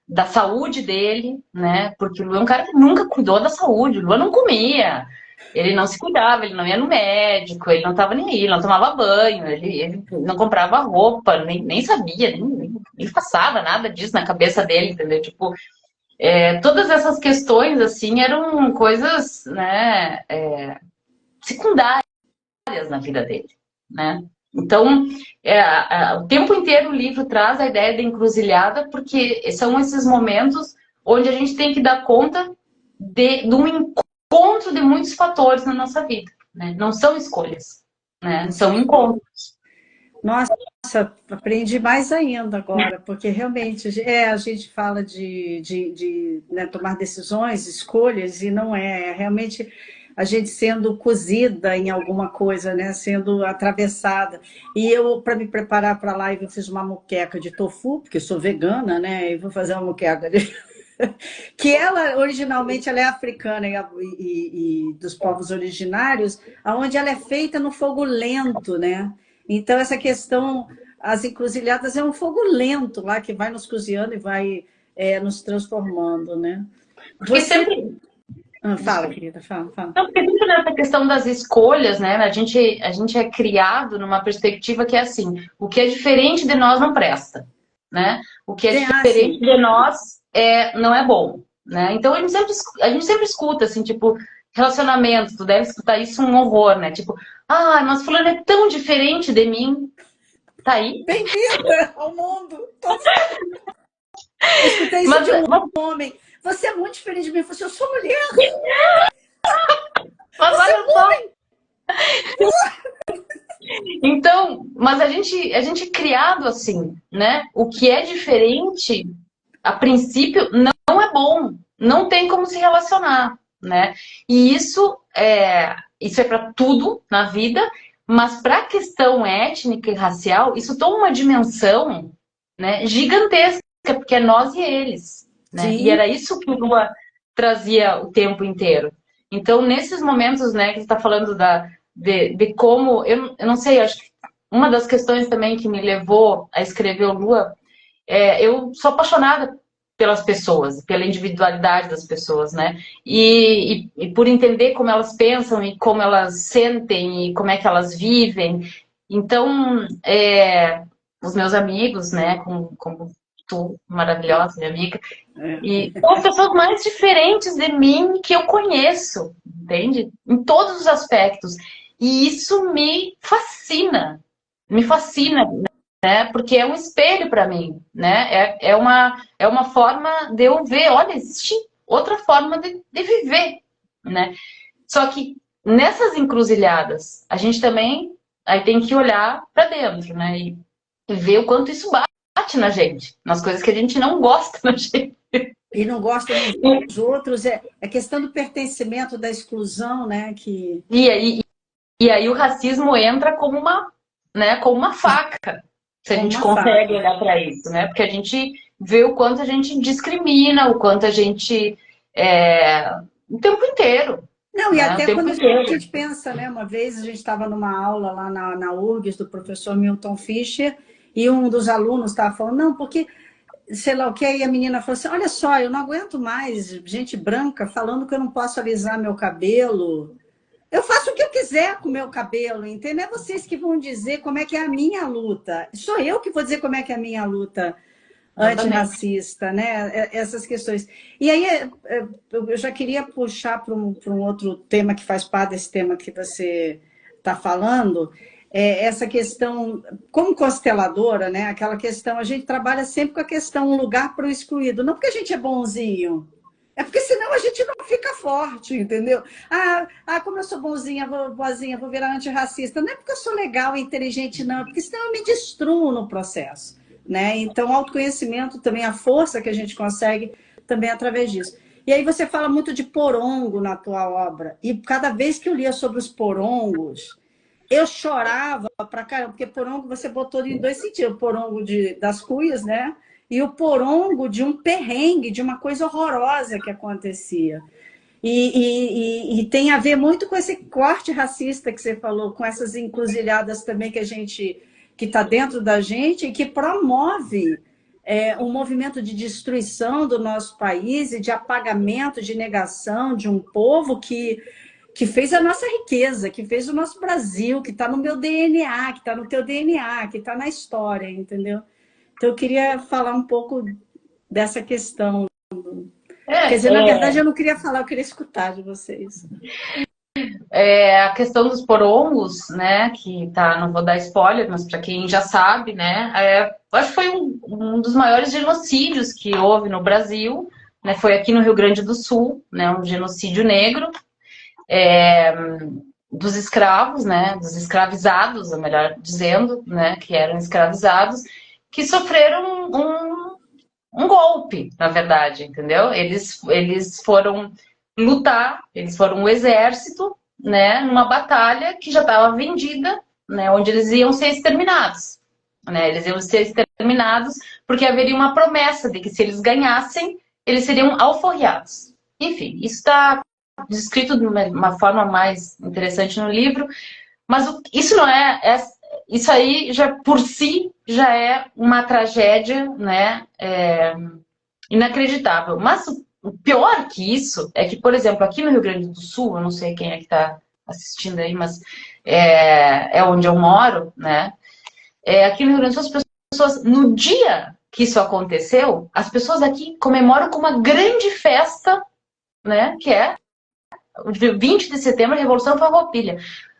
Da saúde dele, né? Porque o Lula é um cara que nunca cuidou da saúde, o Lula não comia, ele não se cuidava, ele não ia no médico, ele não estava nem aí, ele não tomava banho, ele não comprava roupa, nem sabia, nem passava nada disso na cabeça dele, entendeu? Tipo, todas essas questões, assim, eram coisas, né, secundárias na vida dele, né? Então, o tempo inteiro o livro traz a ideia da encruzilhada, porque são esses momentos onde a gente tem que dar conta de um encontro de muitos fatores na nossa vida, né? Não são escolhas, né? São encontros. Nossa, aprendi mais ainda agora, porque realmente a gente fala de né, tomar decisões, escolhas, e não realmente a gente sendo cozida em alguma coisa, né, sendo atravessada. E eu, para me preparar para a live, eu fiz uma moqueca de tofu, porque sou vegana, né, e vou fazer uma moqueca de... que ela, originalmente, ela é africana e dos povos originários, onde ela é feita no fogo lento, né? Então, essa questão, as encruzilhadas é um fogo lento lá, que vai nos cozinhando e vai nos transformando, né? Porque sempre... Fala, querida, fala. Não, porque sempre nessa questão das escolhas, né? A gente é criado numa perspectiva que é assim, o que é diferente de nós não presta, né? O que é diferente de nós não é bom, né? Então, a gente sempre escuta, assim, tipo, relacionamento, tu deve escutar isso um horror, né? Tipo, mas fulano é tão diferente de mim. Tá aí? Bem-vinda ao mundo! Eu escutei isso de um homem. Você é muito diferente de mim. Eu falei, eu sou mulher. Mas olha só. Então, mas a gente é criado assim, né? O que é diferente, a princípio, não é bom. Não tem como se relacionar, né? E isso é para tudo na vida, mas para a questão étnica e racial, isso toma uma dimensão, né, gigantesca, porque é nós e eles, né? E era isso que o Lua trazia o tempo inteiro. Então, nesses momentos, né, que você está falando de como... Eu não sei, acho que uma das questões também que me levou a escrever o Lua, eu sou apaixonada pelas pessoas, pela individualidade das pessoas, né? E por entender como elas pensam e como elas sentem e como é que elas vivem. Então, os meus amigos, né, como tu, maravilhosa, minha amiga, e são as pessoas mais diferentes de mim que eu conheço, entende? Em todos os aspectos. E isso me fascina, né? Porque é um espelho para mim, né? É uma forma de eu ver, olha, existe outra forma de viver, né? Só que nessas encruzilhadas, a gente também aí tem que olhar para dentro, né? E ver o quanto isso bate na gente, nas coisas que a gente não gosta na gente. E não gosta dos outros, é questão do pertencimento, da exclusão, né? E aí o racismo entra como uma faca, se a gente consegue olhar para isso, né? Porque a gente vê o quanto a gente discrimina, o quanto a gente o tempo inteiro. Não, e até quando a gente pensa, né? Uma vez a gente estava numa aula lá na URGS do professor Milton Fischer, e um dos alunos estava falando, não, porque, sei lá o que, e a menina falou assim, olha só, eu não aguento mais gente branca falando que eu não posso alisar meu cabelo. Eu faço o que eu quiser com o meu cabelo, entendeu? É vocês que vão dizer como é que é a minha luta. Sou eu que vou dizer como é que é a minha luta antirracista, né? Essas questões. E aí, eu já queria puxar para um outro tema que faz parte desse tema que você está falando, essa questão, como consteladora, né? Aquela questão, a gente trabalha sempre com a questão, um lugar para o excluído. Não porque a gente é bonzinho, é porque senão a gente não fica forte, entendeu? Como eu sou boazinha, vou virar antirracista. Não é porque eu sou legal e inteligente, não, é porque senão eu me destruo no processo, né? Então, o autoconhecimento também, a força que a gente consegue também através disso. E aí você fala muito de porongo na tua obra. E cada vez que eu lia sobre os porongos, eu chorava pra caramba, porque porongo você botou em dois sentidos, o porongo das cuias, né? E o porongo de um perrengue, de uma coisa horrorosa que acontecia. E tem a ver muito com esse corte racista que você falou, com essas encruzilhadas também que está dentro da gente e que promove um movimento de destruição do nosso país e de apagamento, de negação de um povo que fez a nossa riqueza, que fez o nosso Brasil, que está no meu DNA, que está no teu DNA, que está na história, entendeu? Então eu queria falar um pouco dessa questão. Quer dizer, na verdade eu não queria falar, eu queria escutar de vocês. A questão dos porongos, né, que tá, não vou dar spoiler, mas para quem já sabe, né, acho que foi um dos maiores genocídios que houve no Brasil, né, foi aqui no Rio Grande do Sul, né, um genocídio negro, dos escravos, né, dos escravizados, ou melhor dizendo, né, que eram escravizados, que sofreram um golpe, na verdade, entendeu? Eles foram lutar, eles foram um exército, né, numa batalha que já estava vendida, né, onde eles iam ser exterminados, né, eles iam ser exterminados porque haveria uma promessa de que se eles ganhassem, eles seriam alforriados. Enfim, isso está descrito de uma forma mais interessante no livro, mas isso não isso aí já por si já é uma tragédia, né, inacreditável. Mas o pior que isso é que, por exemplo, aqui no Rio Grande do Sul, eu não sei quem é que está assistindo aí, mas é onde eu moro, né? Aqui no Rio Grande do Sul, as pessoas, no dia que isso aconteceu, as pessoas aqui comemoram com uma grande festa, né? Que é o 20 de setembro, a Revolução Farroupilha.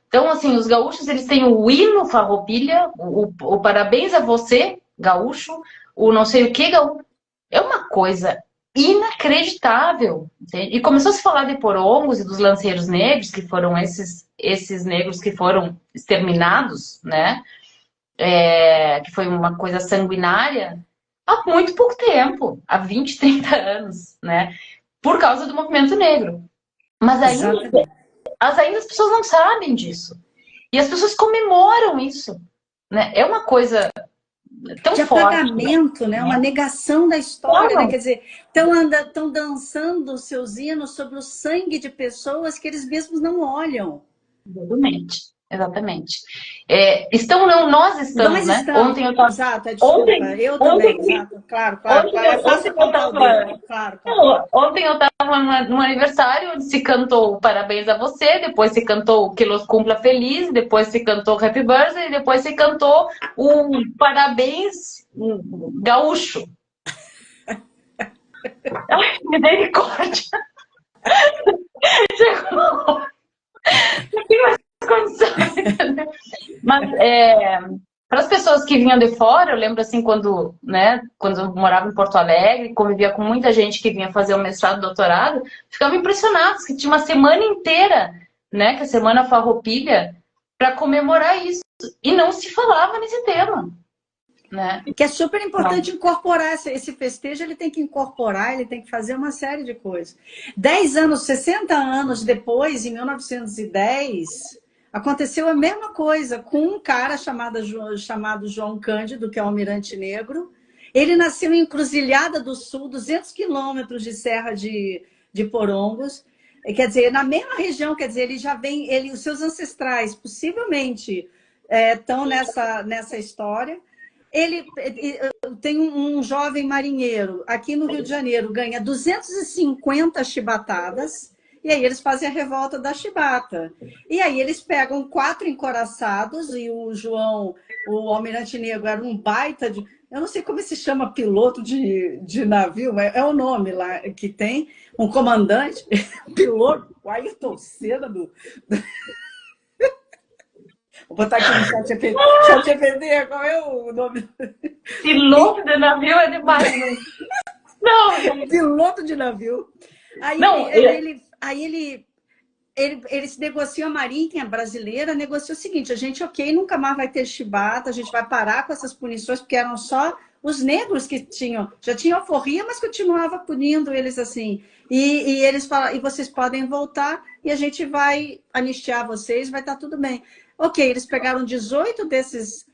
Então, assim, os gaúchos, eles têm o hino Farroupilha, o parabéns a você, gaúcho, o não sei o que, gaúcho. É uma coisa inacreditável. Entende? E começou a se falar de porongos e dos lanceiros negros, que foram esses negros que foram exterminados, né? Que foi uma coisa sanguinária, há muito pouco tempo, há 20, 30 anos, né? Por causa do movimento negro. Mas ainda as pessoas não sabem disso. E as pessoas comemoram isso. Né? É uma coisa tão de forte. Apagamento, né? Uma negação da história, né? Quer dizer, estão dançando os seus hinos sobre o sangue de pessoas que eles mesmos não olham. Exatamente. Exatamente. Nós estamos, né? Estamos. Ontem eu estava. Exato, desculpa. Eu também, exato. Claro. É fácil apontar o dedo. Claro. Ontem eu estava num aniversário onde se cantou Parabéns a Você, depois se cantou Que Los Cumpla Feliz, depois se cantou Happy Birthday, depois se cantou o Parabéns Gaúcho. Ai, misericórdia! Não tem mais condições, entendeu? Mas para as pessoas que vinham de fora, eu lembro assim, quando eu morava em Porto Alegre, convivia com muita gente que vinha fazer o mestrado, doutorado, ficavam impressionados que tinha uma semana inteira, né, que é a Semana Farroupilha, para comemorar isso. E não se falava nesse tema. Né? Que é super importante incorporar esse festejo, ele tem que incorporar, ele tem que fazer uma série de coisas. 60 anos depois, em 1910, aconteceu a mesma coisa com um cara chamado João Cândido, que é um almirante negro. Ele nasceu em Encruzilhada do Sul, 200 quilômetros de Serra de Porongos. Quer dizer, na mesma região, quer dizer, ele já vem, os seus ancestrais possivelmente estão nessa história. Ele tem um jovem marinheiro aqui no Rio de Janeiro, ganha 250 chibatadas, e aí eles fazem a revolta da chibata. E aí eles pegam 4 encoraçados, e o João, o almirante negro, era um baita de... Eu não sei como se chama piloto de navio, mas é o nome lá que tem, um comandante, piloto, o Ayrton Senna do... Vou botar aqui no chat GPT, qual é o nome? Piloto de navio é demais. Não. Piloto de navio. Aí, ele se negocia, a Marinha brasileira negocia o seguinte: a gente, nunca mais vai ter chibata, a gente vai parar com essas punições, porque eram só os negros que já tinham alforria, mas continuava punindo eles assim. E eles falam, e vocês podem voltar e a gente vai anistiar vocês, vai estar tudo bem. Ok, eles pegaram 18 desses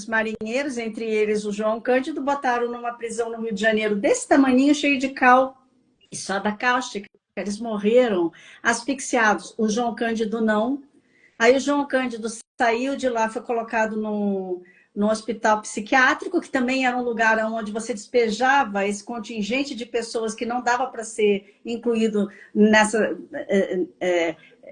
marinheiros, entre eles o João Cândido, botaram numa prisão no Rio de Janeiro desse tamaninho, cheio de cal, e só da cáustica. Eles morreram asfixiados. O João Cândido não. Aí o João Cândido saiu de lá, foi colocado no hospital psiquiátrico, que também era um lugar onde você despejava esse contingente de pessoas que não dava para ser incluído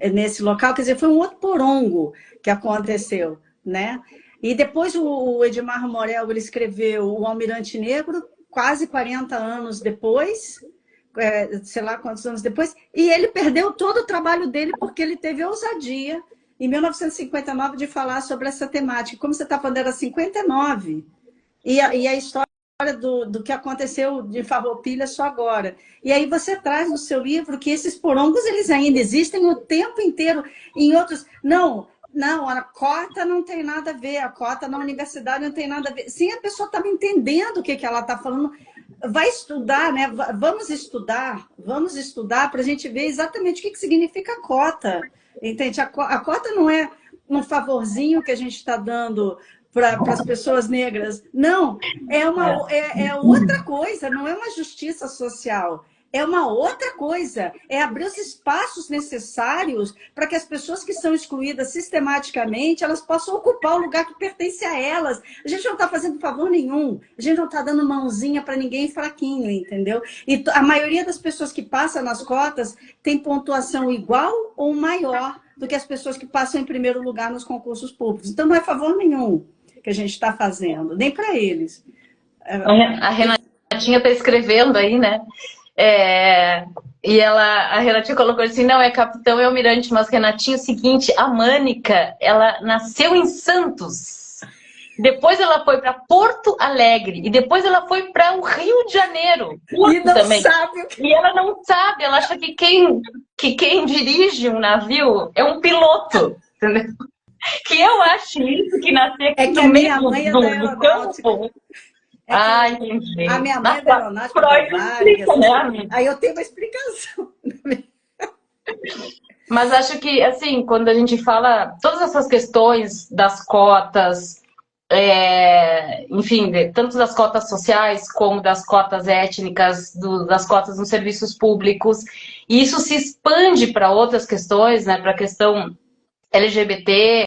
nesse local. Quer dizer, foi um outro porongo que aconteceu, né? E depois o Edmar Morel, ele escreveu O Almirante Negro, quase 40 anos depois, sei lá quantos anos depois, e ele perdeu todo o trabalho dele porque ele teve ousadia, em 1959, de falar sobre essa temática. Como você está falando, era 59, e a história do que aconteceu de Farroupilha só agora. E aí você traz no seu livro que esses porongos, eles ainda existem o tempo inteiro, em outros... Não, a cota não tem nada a ver, a cota na universidade não tem nada a ver. Sim, a pessoa estava entendendo o que ela está falando. Vai estudar, né? Vamos estudar para a gente ver exatamente o que significa a cota. Entende? A cota não é um favorzinho que a gente está dando para as pessoas negras. Não, é outra coisa, não é uma justiça social. É uma outra coisa, é abrir os espaços necessários para que as pessoas que são excluídas sistematicamente, elas possam ocupar o lugar que pertence a elas. A gente não está fazendo favor nenhum, a gente não está dando mãozinha para ninguém fraquinho, entendeu? E a maioria das pessoas que passam nas cotas tem pontuação igual ou maior do que as pessoas que passam em primeiro lugar nos concursos públicos. Então não é favor nenhum que a gente está fazendo, nem para eles. A Renatinha está escrevendo aí, né? E a Renatinha colocou assim, não, é capitão e almirante, mas Renatinha, é o seguinte, a Mânica, ela nasceu em Santos, depois ela foi para Porto Alegre, e depois ela foi para o Rio de Janeiro, e não também. Sabe. E ela não sabe, ela acha que quem dirige um navio é um piloto, entendeu? Que eu acho isso, que nascer aqui no meio do campo. Entendi. A minha mãe é da aeronáutica, né? Aí eu tenho uma explicação. Mas acho que, assim, quando a gente fala todas essas questões das cotas, enfim, tanto das cotas sociais como das cotas étnicas, das cotas nos serviços públicos, e isso se expande para outras questões, né, para a questão LGBT,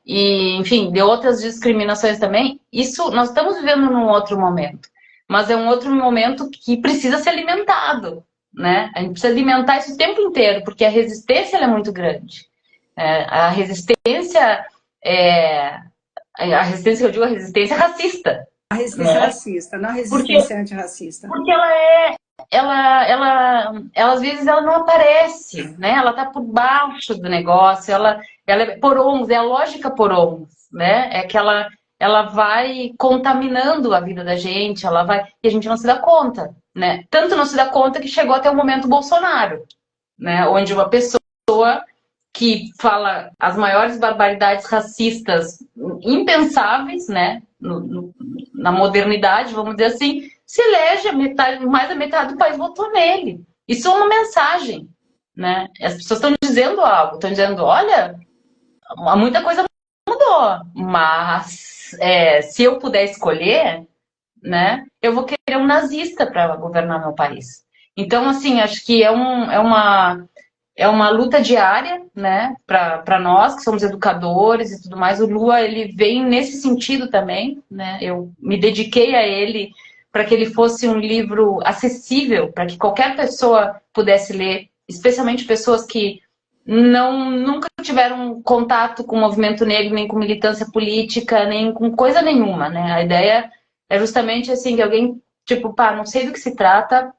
e, enfim, de outras discriminações também, isso nós estamos vivendo num outro momento. Mas é um outro momento que precisa ser alimentado, né? A gente precisa alimentar isso o tempo inteiro, porque a resistência ela é muito grande. A resistência que eu digo, a resistência racista. A resistência racista, não a resistência antirracista. Porque ela às vezes ela não aparece, né? Ela está por baixo do negócio, ela é porongos, é a lógica porongos, né? É que ela vai contaminando a vida da gente, e a gente não se dá conta, né? Tanto não se dá conta que chegou até o momento Bolsonaro, né? Onde uma pessoa que fala as maiores barbaridades racistas impensáveis, né? Na modernidade, vamos dizer assim, se elege, mais da metade do país votou nele. Isso é uma mensagem, né? As pessoas estão dizendo algo, estão dizendo, olha, muita coisa mudou, mas se eu puder escolher, né, eu vou querer um nazista para governar meu país. Então, assim, acho que é uma luta diária, né, para nós que somos educadores e tudo mais. O Lua, ele vem nesse sentido também, né? Eu me dediquei a ele para que ele fosse um livro acessível, para que qualquer pessoa pudesse ler, especialmente pessoas que nunca tiveram contato com o movimento negro, nem com militância política, nem com coisa nenhuma, né? A ideia é justamente assim, que alguém, tipo, não sei do que se trata,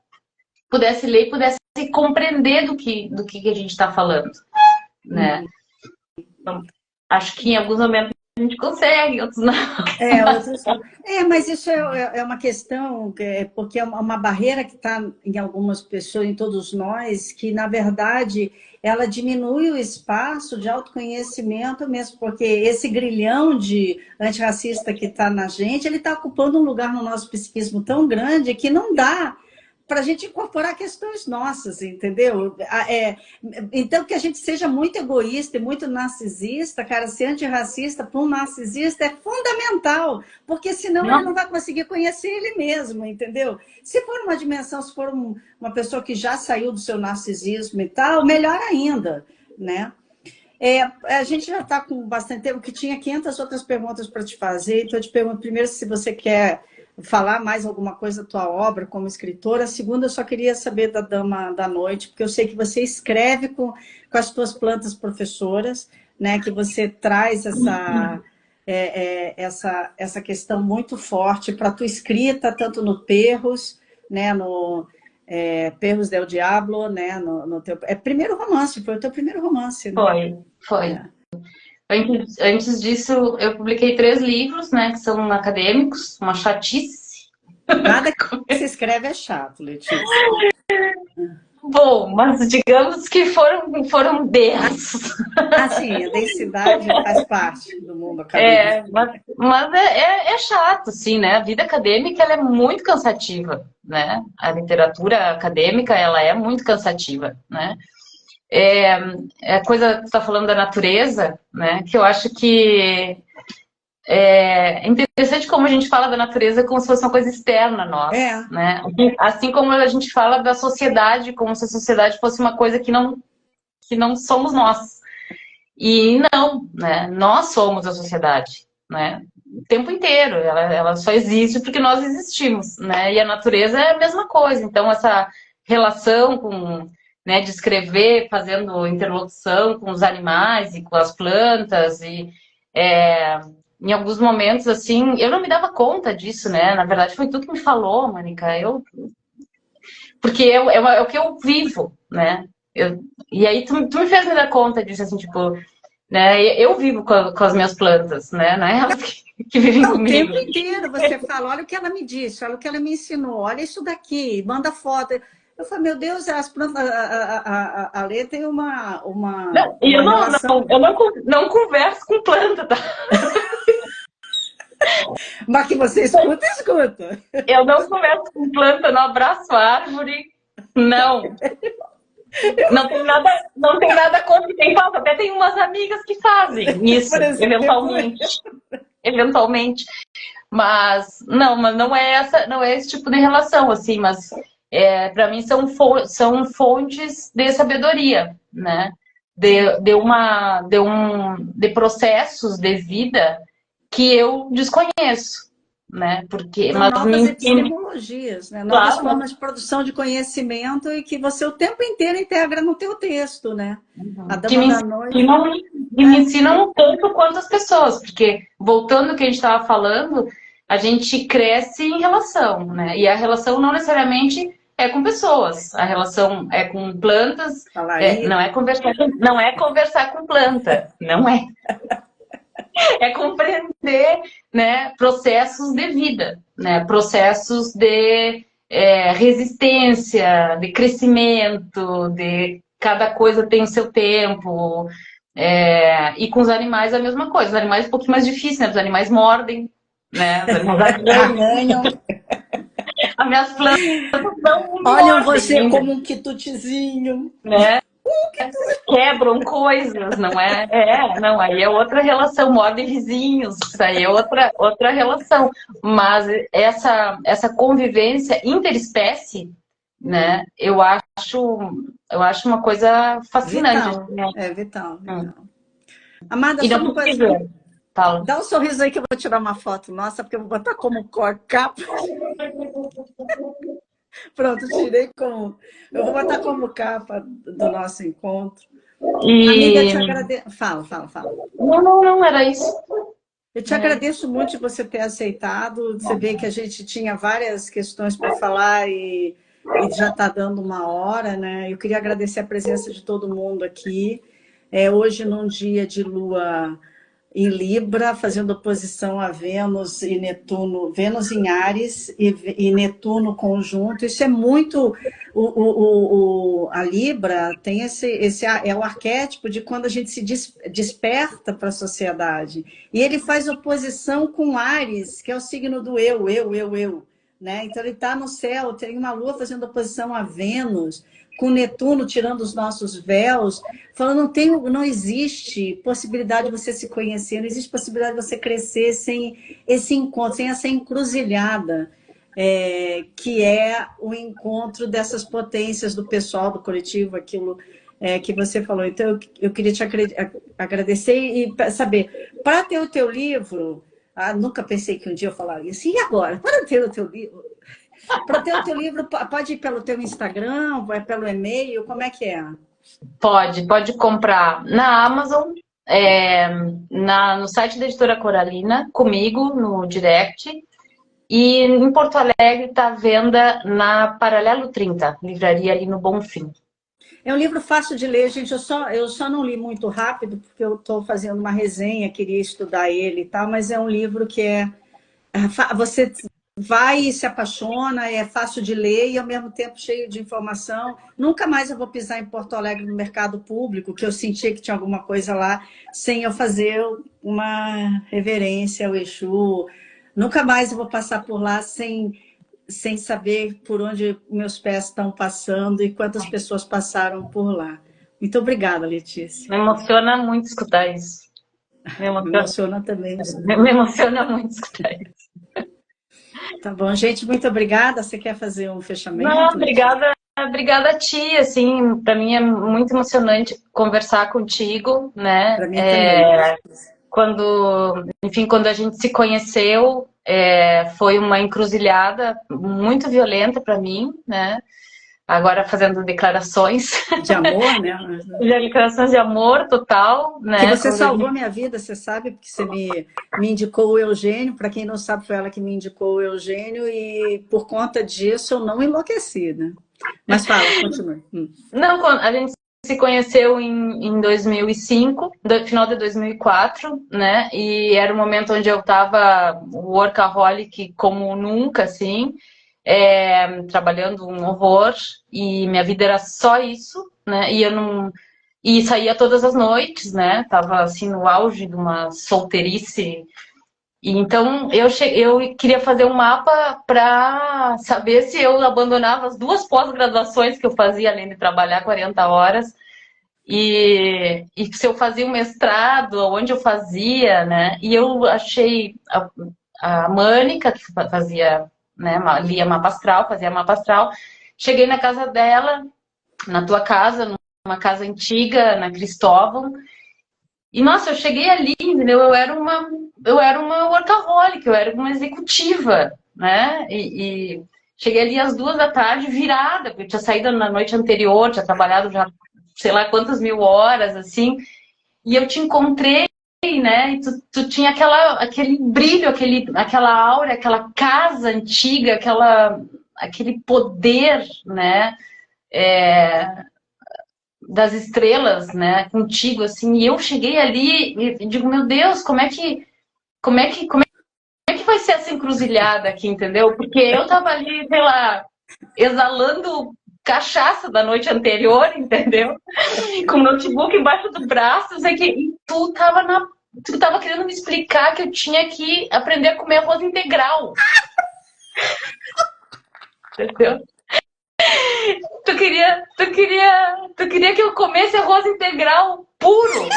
pudesse ler e pudesse compreender do que a gente está falando, né? Então, acho que em alguns momentos gente consegue, outros não. Mas isso é uma questão, porque é uma barreira que está em algumas pessoas, em todos nós, que, na verdade, ela diminui o espaço de autoconhecimento mesmo, porque esse grilhão de antirracista que está na gente, ele está ocupando um lugar no nosso psiquismo tão grande que não dá para a gente incorporar questões nossas, entendeu? Então, que a gente seja muito egoísta e muito narcisista, cara, ser antirracista para um narcisista é fundamental, porque senão ele não vai conseguir conhecer ele mesmo, entendeu? Se for uma dimensão, se for uma pessoa que já saiu do seu narcisismo e tal, melhor ainda, né? A gente já está com bastante tempo, que tinha 500 outras perguntas para te fazer, então eu te pergunto primeiro se você quer falar mais alguma coisa da tua obra como escritora. A segunda, eu só queria saber da Dama da Noite, porque eu sei que você escreve com as tuas plantas professoras, né? Que você traz essa questão muito forte para a tua escrita, tanto no Perros, né? No Perros del Diablo, né? No teu primeiro romance, foi o teu primeiro romance, né? Foi. Antes disso, eu publiquei 3 livros, né, que são acadêmicos, uma chatice. Nada que se escreve é chato, Letícia. Bom, mas digamos que foram densos. Sim, a densidade faz parte do mundo acadêmico. Mas é chato, sim, né? A vida acadêmica, ela é muito cansativa, né? A literatura acadêmica, ela é muito cansativa, né? A coisa que você está falando da natureza, né? Que eu acho que é interessante como a gente fala da natureza como se fosse uma coisa externa a nós, né? Assim como a gente fala da sociedade, como se a sociedade fosse uma coisa que não somos nós. E não, né? Nós somos a sociedade, né? O tempo inteiro. Ela só existe porque nós existimos, né? E a natureza é a mesma coisa. Então, essa relação com, né, de escrever, fazendo interlocução com os animais e com as plantas em alguns momentos, assim, eu não me dava conta disso, né? Na verdade, foi tu que me falou, Mônica. Porque é o que eu vivo, né? E aí tu me fez me dar conta disso, assim, tipo, né? Eu vivo com as minhas plantas, né? Não é elas que vivem comigo. O tempo inteiro você fala, olha o que ela me disse, olha o que ela me ensinou, olha isso daqui, manda foto. Eu falei, meu Deus, as plantas, a Lê tem uma relação... Eu não converso com planta, tá? Mas que você escuta, escuta. Eu não converso com planta, não abraço árvore, não. Não tem nada contra quem faz. Até tem umas amigas que fazem isso, eventualmente. Mas não é esse tipo de relação, assim, mas para mim são fontes de sabedoria, né? De processos de vida que eu desconheço, né? São novas epistemologias, né? Novas formas de produção de conhecimento e que você o tempo inteiro integra no teu texto, né? A Dama da Noite. E me ensinam tanto quanto as pessoas, porque, voltando ao que a gente estava falando, a gente cresce em relação, né? E a relação não necessariamente é com pessoas, a relação é com plantas, não é conversar com planta, não é. É compreender, né, processos de vida, né, processos de resistência, de crescimento, de cada coisa tem o seu tempo. E com os animais a mesma coisa. Os animais é um pouquinho mais difícil, né? Os animais mordem, né? Os animais ganham. As minhas plantas não olham você ainda como um quitutezinho, né? Quebram coisas, não é? Não, aí é outra relação, mordem vizinhos, isso aí é outra relação. Mas essa convivência interespécie, né, eu acho uma coisa fascinante. Vital, né? Vital. Amada, só uma coisa. Dá um sorriso aí que eu vou tirar uma foto nossa, porque eu vou botar como capa. Pronto, tirei como... Eu vou botar como capa do nosso encontro. Amiga, eu te agradeço... Fala. Não, era isso. Eu te agradeço muito de você ter aceitado. Você vê que a gente tinha várias questões para falar e já está dando 1 hora, né? Eu queria agradecer a presença de todo mundo aqui. Hoje, num dia de lua em Libra, fazendo oposição a Vênus e Netuno, Vênus em Áries e Netuno conjunto. Isso é muito. A Libra tem esse é o arquétipo de quando a gente se desperta para a sociedade. E ele faz oposição com Áries, que é o signo do eu. Né? Então, ele está no céu, tem uma lua fazendo oposição a Vênus, com Netuno tirando os nossos véus, falando, não existe possibilidade de você se conhecer, não existe possibilidade de você crescer sem esse encontro, sem essa encruzilhada, que é o encontro dessas potências do pessoal, do coletivo, aquilo que você falou. Então, eu queria te agradecer e saber, para ter o teu livro, nunca pensei que um dia eu falaria assim, e agora? Para ter o teu livro... Para ter o teu livro, pode ir pelo teu Instagram, vai pelo e-mail, como é que é? Pode comprar na Amazon, no site da Editora Coralina, comigo, no direct. E em Porto Alegre está à venda na Paralelo 30, livraria ali no Bonfim. É um livro fácil de ler, gente. Eu só não li muito rápido, porque eu estou fazendo uma resenha, queria estudar ele e tal, mas é um livro que você vai e se apaixona, é fácil de ler e ao mesmo tempo cheio de informação. Nunca mais eu vou pisar em Porto Alegre no mercado público, que eu sentia que tinha alguma coisa lá, sem eu fazer uma reverência ao Exu. Nunca mais eu vou passar por lá sem saber por onde meus pés estão passando e quantas pessoas passaram por lá. Muito obrigada, Letícia. Me emociona muito escutar isso. Me emociona também. Me emociona muito escutar isso. Tá bom, gente, muito obrigada. Você quer fazer um fechamento? Não, obrigada a ti, assim, para mim é muito emocionante conversar contigo, né? Para mim também. Quando a gente se conheceu, foi uma encruzilhada muito violenta para mim, né? Agora fazendo declarações de amor, né? Declarações de amor total, né? Que você salvou minha vida, você sabe, porque você me indicou o Eugênio. Para quem não sabe, foi ela que me indicou o Eugênio e por conta disso eu não enlouqueci, né? Mas fala, continua. Não, a gente se conheceu em 2005, final de 2004, né? E era um momento onde eu estava workaholic como nunca, assim. Trabalhando um horror e minha vida era só isso, né? E saía todas as noites, né? Tava assim no auge de uma solteirice. E então eu queria fazer um mapa para saber se eu abandonava as 2 pós-graduações que eu fazia além de trabalhar 40 horas e se eu fazia um mestrado, onde eu fazia, né? E eu achei a Mânica, que fazia, né, lia mapa astral, fazia mapa astral. Cheguei na casa dela, na tua casa, numa casa antiga, na Cristóvão. E, nossa, eu cheguei ali, entendeu? Eu era uma workaholic, eu era uma executiva, né? E cheguei ali às 2 da tarde virada, porque eu tinha saído na noite anterior, tinha trabalhado já sei lá quantas mil horas, assim. E eu te encontrei, né? E tu tinha aquele brilho, aquela aura, aquela casa antiga, aquele poder, né? Das estrelas, né? Contigo, assim. E eu cheguei ali e digo, meu Deus, como é que vai ser essa encruzilhada aqui, entendeu? Porque eu tava ali, sei lá, exalando cachaça da noite anterior, entendeu? Com o notebook embaixo do braço, sei que e tu tava querendo me explicar que eu tinha que aprender a comer arroz integral. Entendeu? Tu queria que eu comesse arroz integral puro.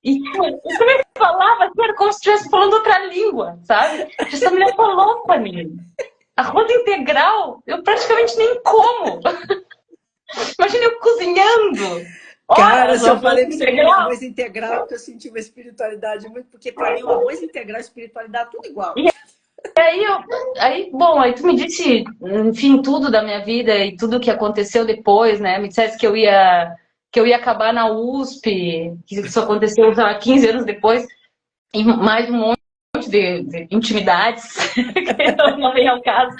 E tu me falava assim, era como se estivesse falando outra língua, sabe? Essa mulher falou pra mim. Arroz integral, eu praticamente nem como. Imagina eu cozinhando. Cara, se eu falei que você comia arroz integral, porque eu senti uma espiritualidade muito, porque para mim o arroz integral e espiritualidade tudo igual. E aí, tu me disse, enfim, tudo da minha vida e tudo que aconteceu depois, né? Me disseste que eu ia acabar na USP, que isso aconteceu já 15 anos depois, e mais um monte de intimidades, que não vem ao caso.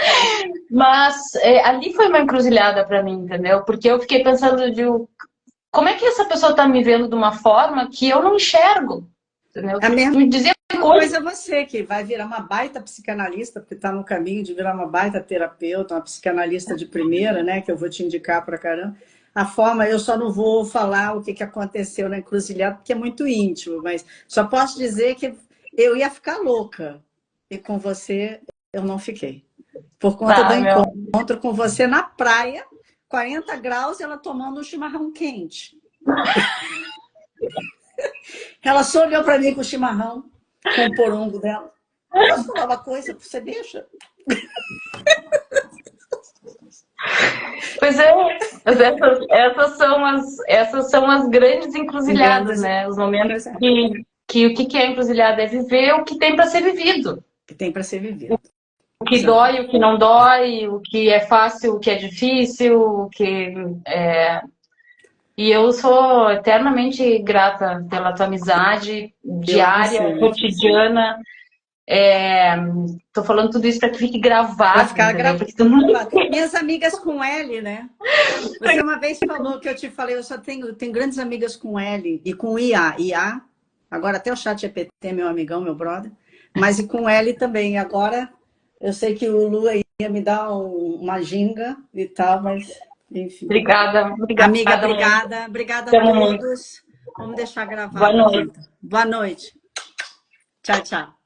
Mas ali foi uma encruzilhada para mim, entendeu? Porque eu fiquei pensando como é que essa pessoa está me vendo de uma forma que eu não enxergo? A mesma me dizia coisa você, que vai virar uma baita psicanalista, porque está no caminho de virar uma baita terapeuta, uma psicanalista de primeira, né? Que eu vou te indicar pra caramba. A forma, eu só não vou falar o que aconteceu na encruzilhada, porque é muito íntimo, mas só posso dizer que eu ia ficar louca. E com você, eu não fiquei. Por conta do encontro com você na praia, 40 graus, ela tomando um chimarrão quente. Ela só olhou para mim com o chimarrão, com o porongo dela. Posso falar uma coisa? Você deixa? Pois é, essas são as grandes encruzilhadas, né? Os momentos que o que é encruzilhada é viver o que tem para ser vivido. Que tem para ser vivido. O que dói, o que não dói, o que é fácil, o que é difícil, o que é... E eu sou eternamente grata pela tua amizade diária, cotidiana. Tô falando tudo isso para que fique gravado. Vai ficar gravado. Minhas amigas com L, né? Você uma vez falou que eu te falei, eu só tenho grandes amigas com L e com IA. IA, agora até o ChatGPT é meu amigão, meu brother, mas e com L também. Agora eu sei que o Lu ia me dar uma ginga e tal, mas enfim. Obrigada. Amiga, obrigada. Obrigada a todos. Vamos deixar gravado. Boa noite. Boa noite. Tchau, tchau.